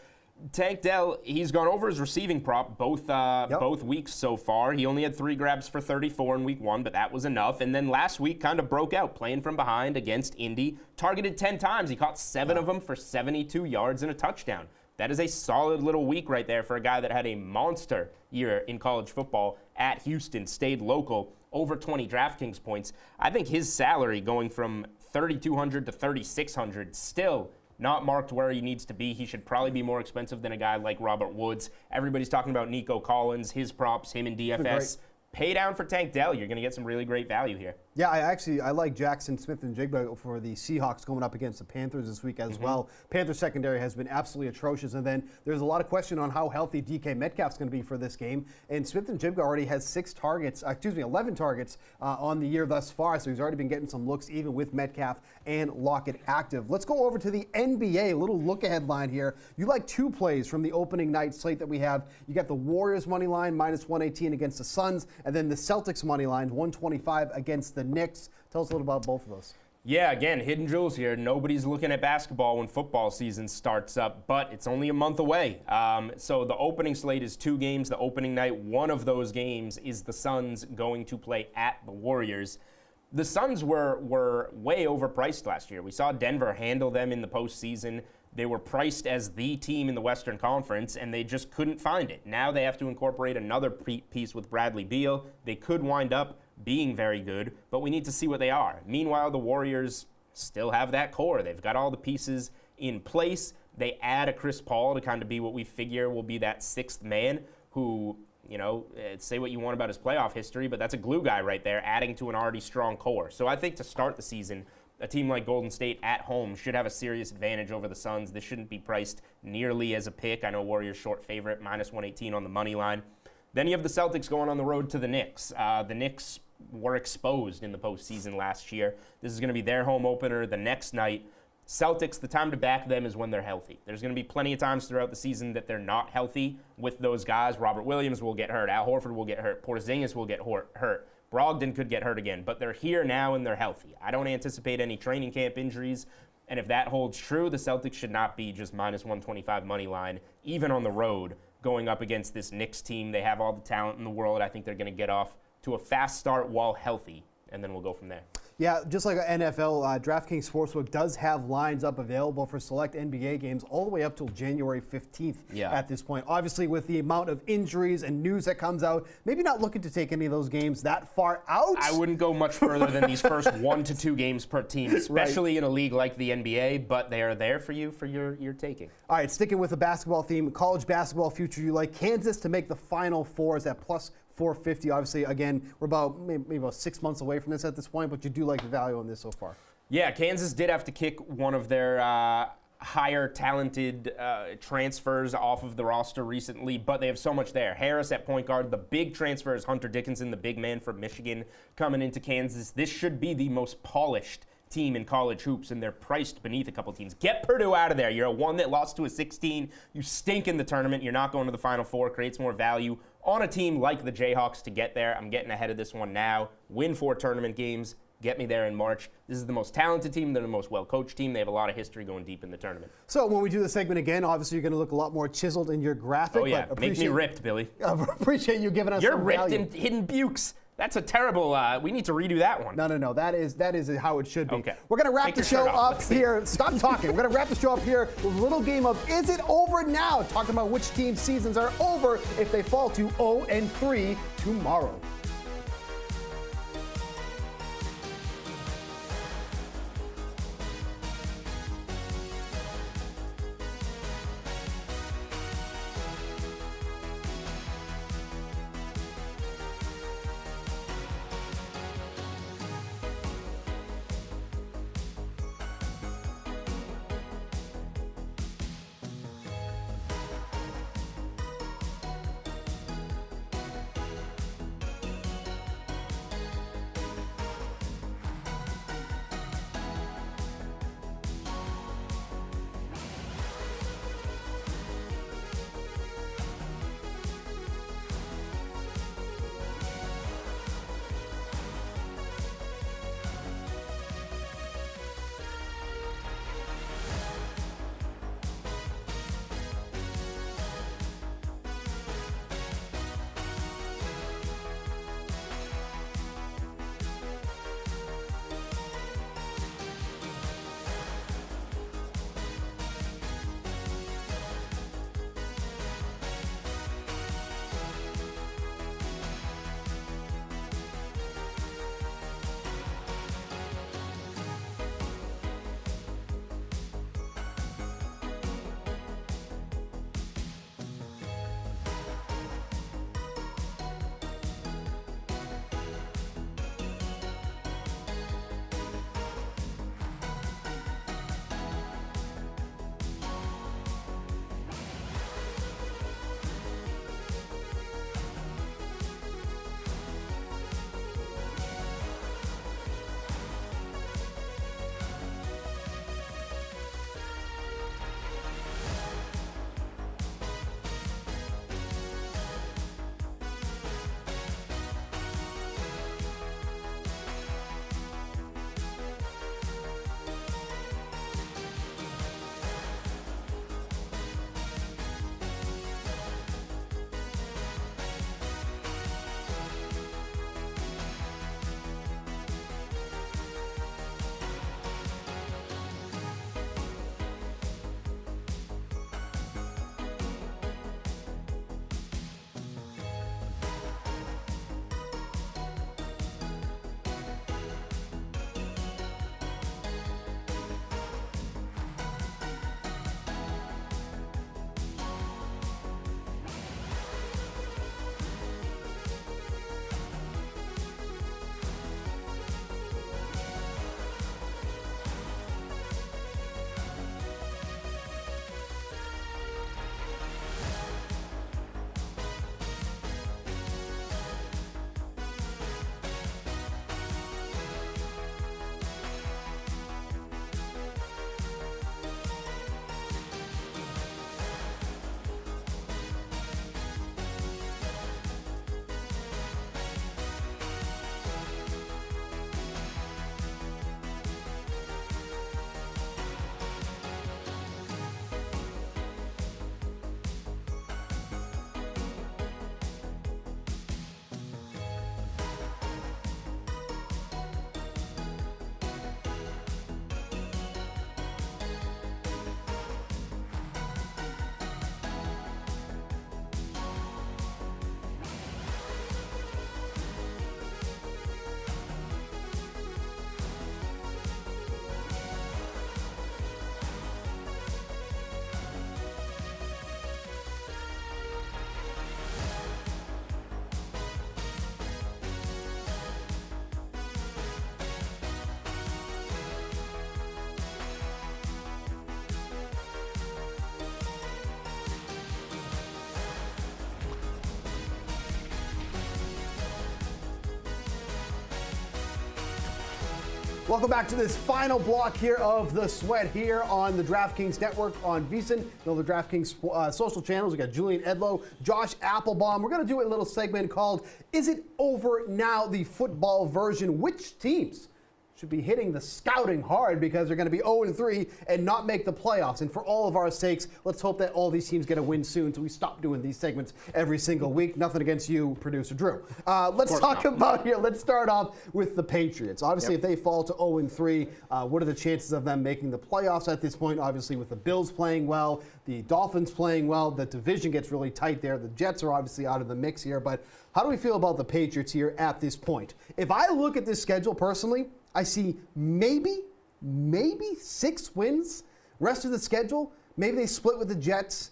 Tank Dell, he's gone over his receiving prop both weeks so far. He only had 3 grabs for 34 in week 1, but that was enough. And then last week kind of broke out, playing from behind against Indy. Targeted 10 times. He caught 7 of them for 72 yards and a touchdown. That is a solid little week right there for a guy that had a monster year in college football at Houston, stayed local, over 20 DraftKings points. I think his salary going from 3,200 to 3,600 still not marked where he needs to be. He should probably be more expensive than a guy like Robert Woods. Everybody's talking about Nico Collins, his props, him in DFS. Pay down for Tank Dell. You're going to get some really great value here. Yeah, I like Jackson Smith and Jigba for the Seahawks going up against the Panthers this week as well. Panthers secondary has been absolutely atrocious, and then there's a lot of question on how healthy DK Metcalf's going to be for this game. And Smith and Jigba already has 11 targets on the year thus far, so he's already been getting some looks even with Metcalf and Lockett active. Let's go over to the NBA. A little look-ahead line here. You like 2 plays from the opening night slate that we have. You got the Warriors money line minus 118 against the Suns, and then the Celtics money line 125 against the Knicks. Tell us a little about both of those. Yeah, again, hidden jewels here. Nobody's looking at basketball when football season starts up, but it's only a month away. So the opening slate is 2 games. The opening night, one of those games is the Suns going to play at the Warriors. The Suns were way overpriced last year. We saw Denver handle them in the postseason. They were priced as the team in the Western Conference, and they just couldn't find it. Now they have to incorporate another piece with Bradley Beal. They could wind up being very good, but we need to see what they are. Meanwhile, the Warriors still have that core. They've got all the pieces in place. They add a Chris Paul to kind of be what we figure will be that 6th man who, say what you want about his playoff history, but that's a glue guy right there, adding to an already strong core. So I think to start the season, a team like Golden State at home should have a serious advantage over the Suns. This shouldn't be priced nearly as a pick. I know Warriors short favorite, minus 118 on the money line. Then you have the Celtics going on the road to the Knicks. The Knicks were exposed in the postseason last year. This is going to be their home opener the next night. Celtics, the time to back them is when they're healthy. There's going to be plenty of times throughout the season that they're not healthy with those guys. Robert Williams will get hurt. Al Horford will get hurt. Porzingis will get hurt. Brogdon could get hurt again, but they're here now and they're healthy. I don't anticipate any training camp injuries, and if that holds true, the Celtics should not be just minus 125 money line, even on the road, going up against this Knicks team. They have all the talent in the world. I think they're going to get off to a fast start while healthy, and then we'll go from there. Yeah, just like NFL, DraftKings Sportsbook does have lines up available for select NBA games all the way up till January 15th at this point. Obviously, with the amount of injuries and news that comes out, maybe not looking to take any of those games that far out. I wouldn't go much further than these first 1 to 2 games per team, especially in a league like the NBA, but they are there for you for your taking. All right, sticking with the basketball theme, college basketball future, you like Kansas to make the Final Four is at plus 450. Obviously, again, we're maybe about 6 months away from this at this point, but you do like the value on this so far. Yeah, Kansas did have to kick one of their higher talented transfers off of the roster recently, but they have so much there. Harris at point guard. The big transfer is Hunter Dickinson, the big man from Michigan, coming into Kansas. This should be the most polished team in college hoops, and they're priced beneath a couple teams. Get Purdue out of there. You're a 1 that lost to a 16. You stink in the tournament. You're not going to the Final Four. Creates more value on a team like the Jayhawks to get there. I'm getting ahead of this one now. Win 4 tournament games. Get me there in March. This is the most talented team. They're the most well-coached team. They have a lot of history going deep in the tournament. So when we do the segment again, obviously you're going to look a lot more chiseled in your graphic. Oh, yeah. Make me ripped, Billy. Appreciate you giving us You're some ripped value. in Hidden Bukes. That's a terrible, we need to redo that one. No. That is how it should be. Okay. We're going to wrap Take the your show shirt off. up Let's see. here. Stop talking. We're going to wrap the show up here with a little game of Is It Over Now? Talking about which team's seasons are over if they fall to 0-3 tomorrow. Welcome back to this final block here of the Sweat here on the DraftKings Network on VSiN. You know, the DraftKings social channels. We got Julian Edlow, Josh Applebaum. We're going to do a little segment called Is It Over Now, the football version? Which teams should be hitting the scouting hard because they're going to be 0-3 and not make the playoffs. And for all of our sakes, let's hope that all these teams get a win soon so we stop doing these segments every single week. Nothing against you, producer Drew. Let's talk about here. Let's start off with the Patriots. Obviously, if they fall to 0-3, what are the chances of them making the playoffs at this point? Obviously, with the Bills playing well, the Dolphins playing well, the division gets really tight there. The Jets are obviously out of the mix here. But how do we feel about the Patriots here at this point? If I look at this schedule personally, I see maybe 6 wins. Rest of the schedule, maybe they split with the Jets,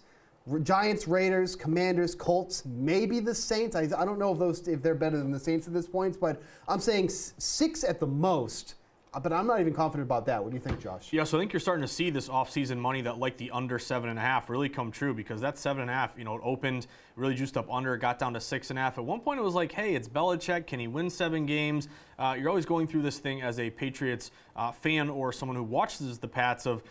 Giants, Raiders, Commanders, Colts, maybe the Saints. I don't know if they're better than the Saints at this point, but I'm saying 6 at the most. But I'm not even confident about that. What do you think, Josh? Yeah, so I think you're starting to see this offseason money that like the under 7.5 really come true because that 7.5, it opened, really juiced up under, it got down to 6.5. At one point it was like, hey, it's Belichick. Can he win 7 games? You're always going through this thing as a Patriots fan or someone who watches the Pats of,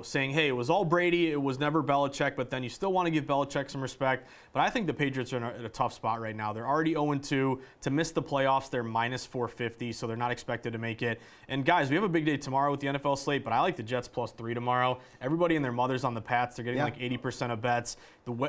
saying, hey, it was all Brady, it was never Belichick, but then you still want to give Belichick some respect. But I think the Patriots are in a tough spot right now. They're already 0-2. To miss the playoffs, they're minus 450, so they're not expected to make it. And guys, we have a big day tomorrow with the NFL slate, but I like the Jets +3 tomorrow. Everybody and their mothers on the Pats, they're getting like 80% of bets.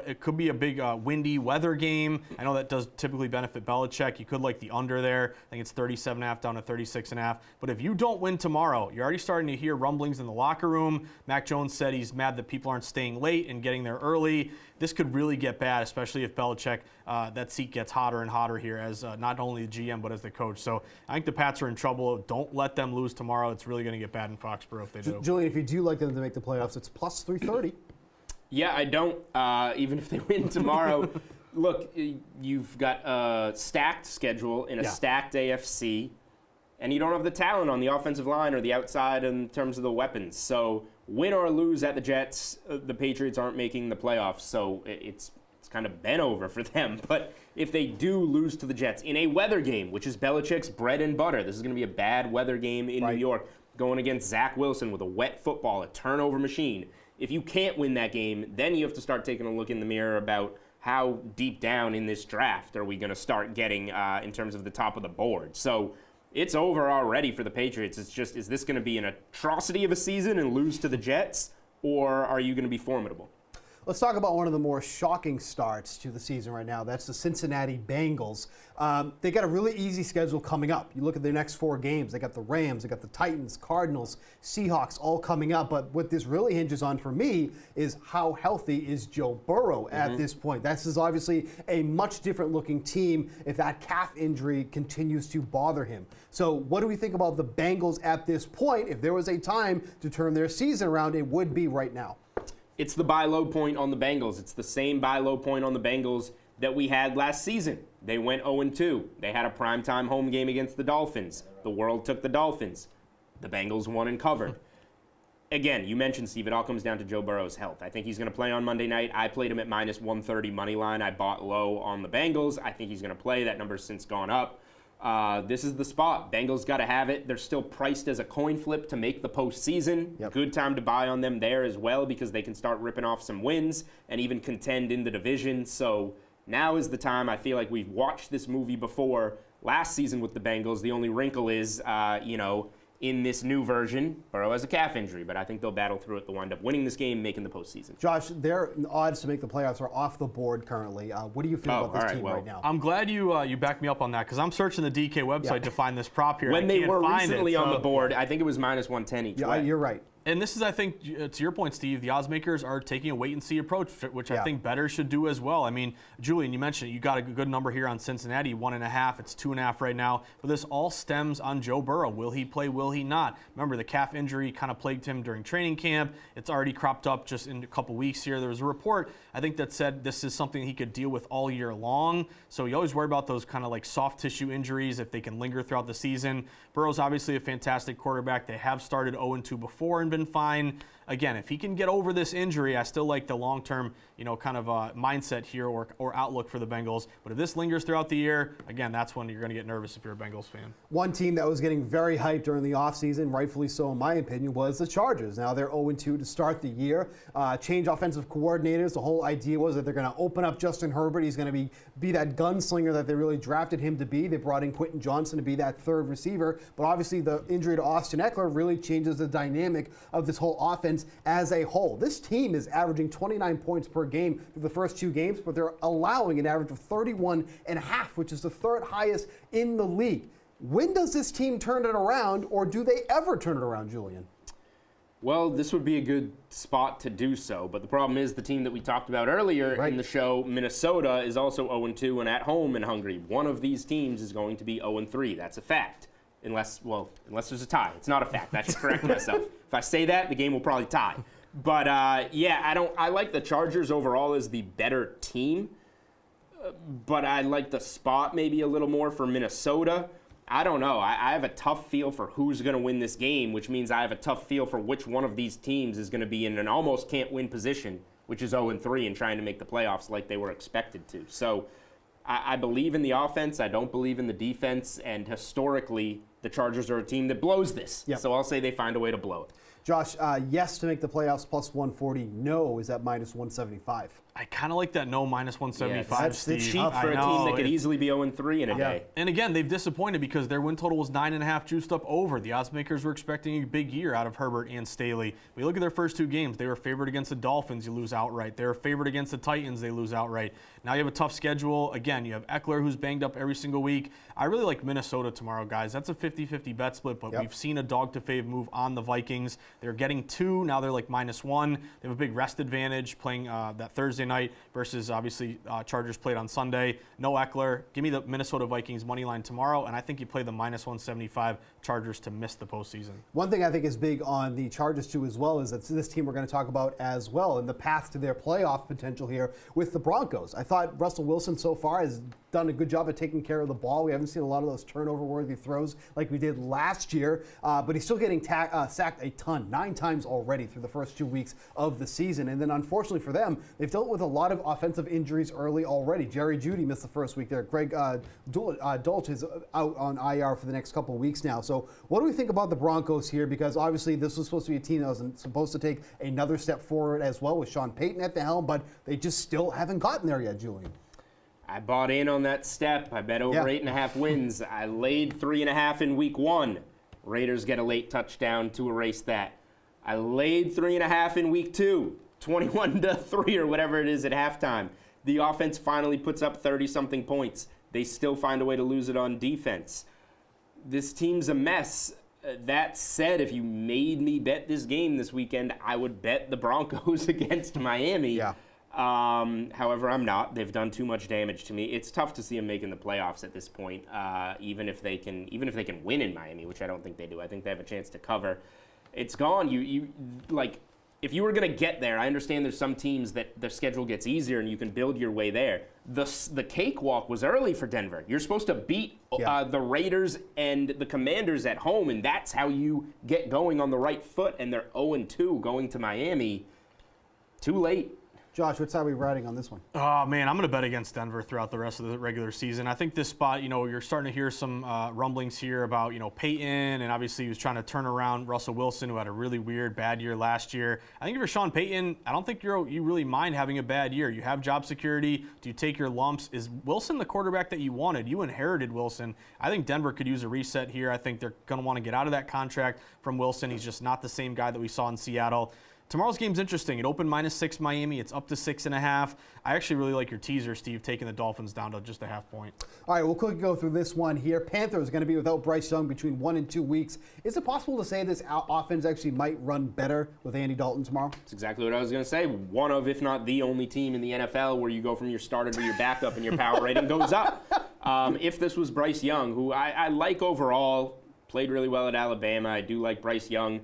It could be a big windy weather game. I know that does typically benefit Belichick. You could like the under there. I think it's 37.5 down to 36.5. But if you don't win tomorrow, you're already starting to hear rumblings in the locker room. Mac Jones said he's mad that people aren't staying late and getting there early. This could really get bad, especially if Belichick, that seat gets hotter and hotter here as not only the GM but as the coach. So I think the Pats are in trouble. Don't let them lose tomorrow. It's really going to get bad in Foxborough if they do. Julian, if you do like them to make the playoffs, it's +330. Yeah, I don't. Even if they win tomorrow, look, you've got a stacked schedule in a stacked AFC, and you don't have the talent on the offensive line or the outside in terms of the weapons. So win or lose at the Jets, the Patriots aren't making the playoffs. So it's kind of been over for them. But if they do lose to the Jets in a weather game, which is Belichick's bread and butter, this is going to be a bad weather game in New York, going against Zach Wilson with a wet football, a turnover machine. If you can't win that game, then you have to start taking a look in the mirror about how deep down in this draft are we going to start getting in terms of the top of the board. So it's over already for the Patriots. It's just, is this going to be an atrocity of a season and lose to the Jets, or are you going to be formidable? Let's talk about one of the more shocking starts to the season right now. That's the Cincinnati Bengals. They got a really easy schedule coming up. You look at their next 4 games. They got the Rams, they got the Titans, Cardinals, Seahawks all coming up. But what this really hinges on for me is how healthy is Joe Burrow at this point. This is obviously a much different looking team if that calf injury continues to bother him. So what do we think about the Bengals at this point? If there was a time to turn their season around, it would be right now. It's the buy low point on the Bengals. It's the same buy low point on the Bengals that we had last season. They went 0-2. They had a primetime home game against the Dolphins. The world took the Dolphins. The Bengals won and covered. Again, you mentioned, Steve, it all comes down to Joe Burrow's health. I think he's going to play on Monday night. I played him at minus 130 money line. I bought low on the Bengals. I think he's going to play. That number's since gone up. This is the spot. Bengals got to have it. They're still priced as a coin flip to make the postseason. Good time to buy on them there as well because they can start ripping off some wins and even contend in the division. So now is the time. I feel like we've watched this movie before last season with the Bengals. The only wrinkle is, in this new version, Burrow has a calf injury, but I think they'll battle through it. They'll wind up winning this game, making the postseason. Josh, their odds to make the playoffs are off the board currently. What do you feel about this team right now? I'm glad you backed me up on that because I'm searching the DK website to find this prop here. When they were recently on the board, I think it was minus 110 each way. You're right. And this is, I think, to your point, Steve, the odds makers are taking a wait-and-see approach, which I think bettors should do as well. I mean, Julian, you mentioned you got a good number here on Cincinnati, 1.5. It's 2.5 right now. But this all stems on Joe Burrow. Will he play? Will he not? Remember, the calf injury kind of plagued him during training camp. It's already cropped up just in a couple weeks here. There was a report, I think, that said this is something he could deal with all year long. So you always worry about those kind of like soft tissue injuries if they can linger throughout the season. Burrow's obviously a fantastic quarterback. They have started 0-2 before and been fine. again, if he can get over this injury, I still like the long-term, kind of mindset here or outlook for the Bengals. But if this lingers throughout the year, again, that's when you're going to get nervous if you're a Bengals fan. One team that was getting very hyped during the offseason, rightfully so in my opinion, was the Chargers. Now they're 0-2 to start the year. Change offensive coordinators. The whole idea was that they're going to open up Justin Herbert. He's going to be that gunslinger that they really drafted him to be. They brought in Quentin Johnson to be that third receiver. But obviously the injury to Austin Eckler really changes the dynamic of this whole offense as a whole. This team is averaging 29 points per game through the first 2 games, but they're allowing an average of 31.5, which is the third highest in the league. When does this team turn it around, or do they ever turn it around, Julian? Well, this would be a good spot to do so, but the problem is the team that we talked about earlier in the show, Minnesota, is also 0-2 and at home and hungry. One of these teams is going to be 0-3. That's a fact. Unless there's a tie. It's not a fact. I should correct myself. If I say that, the game will probably tie. But I like the Chargers overall as the better team, but I like the spot maybe a little more for Minnesota. I don't know. I have a tough feel for who's going to win this game, which means I have a tough feel for which one of these teams is going to be in an almost can't-win position, which is 0-3 and trying to make the playoffs like they were expected to. So I believe in the offense. I don't believe in the defense. And historically, the Chargers are a team that blows this. Yep. So I'll say they find a way to blow it. Josh, yes to make the playoffs plus 140. No is at minus 175. I kind of like that no minus 175, Steve. It's cheap for a team that could easily be 0-3 in a day. And again, they've disappointed because their win total was 9.5 juiced up over. The odds makers were expecting a big year out of Herbert and Staley. We look at their first 2 games. They were favored against the Dolphins. You lose outright. They were favored against the Titans. They lose outright. Now you have a tough schedule. Again, you have Eckler, who's banged up every single week. I really like Minnesota tomorrow, guys. That's a 50-50 bet split, but we've seen a dog to fave move on the Vikings. They're getting 2. Now they're like -1. They have a big rest advantage playing that Thursday night versus obviously Chargers played on Sunday. No Eckler. Give me the Minnesota Vikings money line tomorrow, and I think you play the minus 175 Chargers to miss the postseason. One thing I think is big on the Chargers too as well is that this team we're going to talk about as well in the path to their playoff potential here with the Broncos. I thought Russell Wilson so far has done a good job of taking care of the ball. We haven't seen a lot of those turnover-worthy throws like we did last year, but he's still getting sacked a ton, 9 times already through the first 2 weeks of the season. And then unfortunately for them, they've dealt with a lot of offensive injuries early already. Jerry Jeudy missed the first week there. Greg Dulcich is out on IR for the next couple of weeks now. So what do we think about the Broncos here? Because obviously this was supposed to be a team that was supposed to take another step forward as well with Sean Payton at the helm, but they just still haven't gotten there yet, Julian. I bought in on that step. I bet over 8.5 wins. I laid 3.5 in week 1. Raiders get a late touchdown to erase that. I laid 3.5 in week 2. 21-3 or whatever it is at halftime. The offense finally puts up 30-something points. They still find a way to lose it on defense. This team's a mess. That said, if you made me bet this game this weekend, I would bet the Broncos against Miami. However, I'm not. They've done too much damage to me. It's tough to see them making the playoffs at this point, even if they can win in Miami, which I don't think they do. I think they have a chance to cover. It's gone. You like, if you were going to get there, I understand there's some teams that their schedule gets easier and you can build your way there. The cakewalk was early for Denver. You're supposed to beat the Raiders and the Commanders at home, and that's how you get going on the right foot, and they're 0-2 going to Miami. Too late. Josh, what side are we riding on this one? Oh, man, I'm going to bet against Denver throughout the rest of the regular season. I think this spot, you're starting to hear some rumblings here about, Peyton, and obviously he was trying to turn around Russell Wilson, who had a really weird, bad year last year. I think if you're Sean Payton, I don't think you really mind having a bad year. You have job security. Do you take your lumps? Is Wilson the quarterback that you wanted? You inherited Wilson. I think Denver could use a reset here. I think they're going to want to get out of that contract from Wilson. He's just not the same guy that we saw in Seattle. Tomorrow's game's interesting. It opened -6 Miami. It's up to 6.5. I actually really like your teaser, Steve, taking the Dolphins down to just a half point. All right, we'll quickly go through this one here. Panthers going to be without Bryce Young between 1 and 2 weeks. Is it possible to say this offense actually might run better with Andy Dalton tomorrow? That's exactly what I was going to say. One of, if not the only team in the NFL where you go from your starter to your backup and your power rating goes up. If this was Bryce Young, who I like overall, played really well at Alabama. I do like Bryce Young.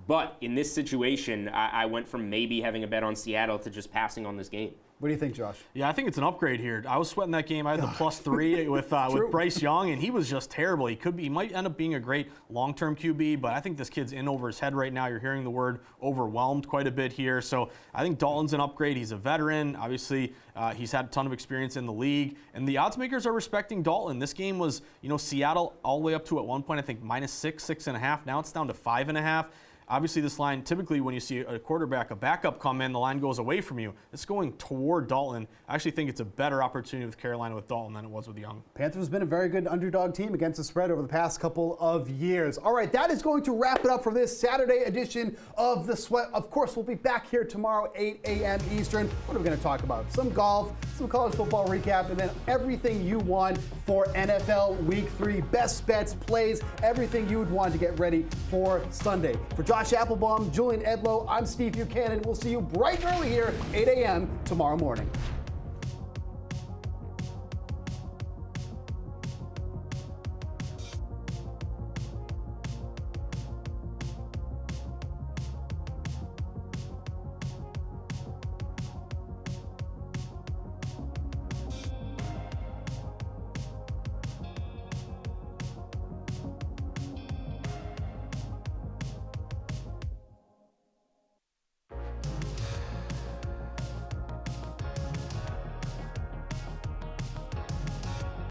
But in this situation, I went from maybe having a bet on Seattle to just passing on this game. What do you think, Josh? Yeah, I think it's an upgrade here. I was sweating that game. I had the +3 with Bryce Young, and he was just terrible. He might end up being a great long-term QB, but I think this kid's in over his head right now. You're hearing the word overwhelmed quite a bit here. So I think Dalton's an upgrade. He's a veteran. Obviously, he's had a ton of experience in the league, and the odds makers are respecting Dalton. This game was, Seattle all the way up to at one point, I think -6, 6.5. Now it's down to 5.5. Obviously, this line, typically when you see a quarterback, a backup come in, the line goes away from you. It's going toward Dalton. I actually think it's a better opportunity with Carolina with Dalton than it was with Young. Panthers has been a very good underdog team against the spread over the past couple of years. All right, that is going to wrap it up for this Saturday edition of The Sweat. Of course, we'll be back here tomorrow, 8 a.m. Eastern. What are we going to talk about? Some golf, some college football recap, and then everything you want for NFL Week 3. Best bets, plays, everything you would want to get ready for Sunday. For Josh Applebaum, Julian Edlow, I'm Steve Buchanan. We'll see you bright and early here, 8 a.m. tomorrow morning.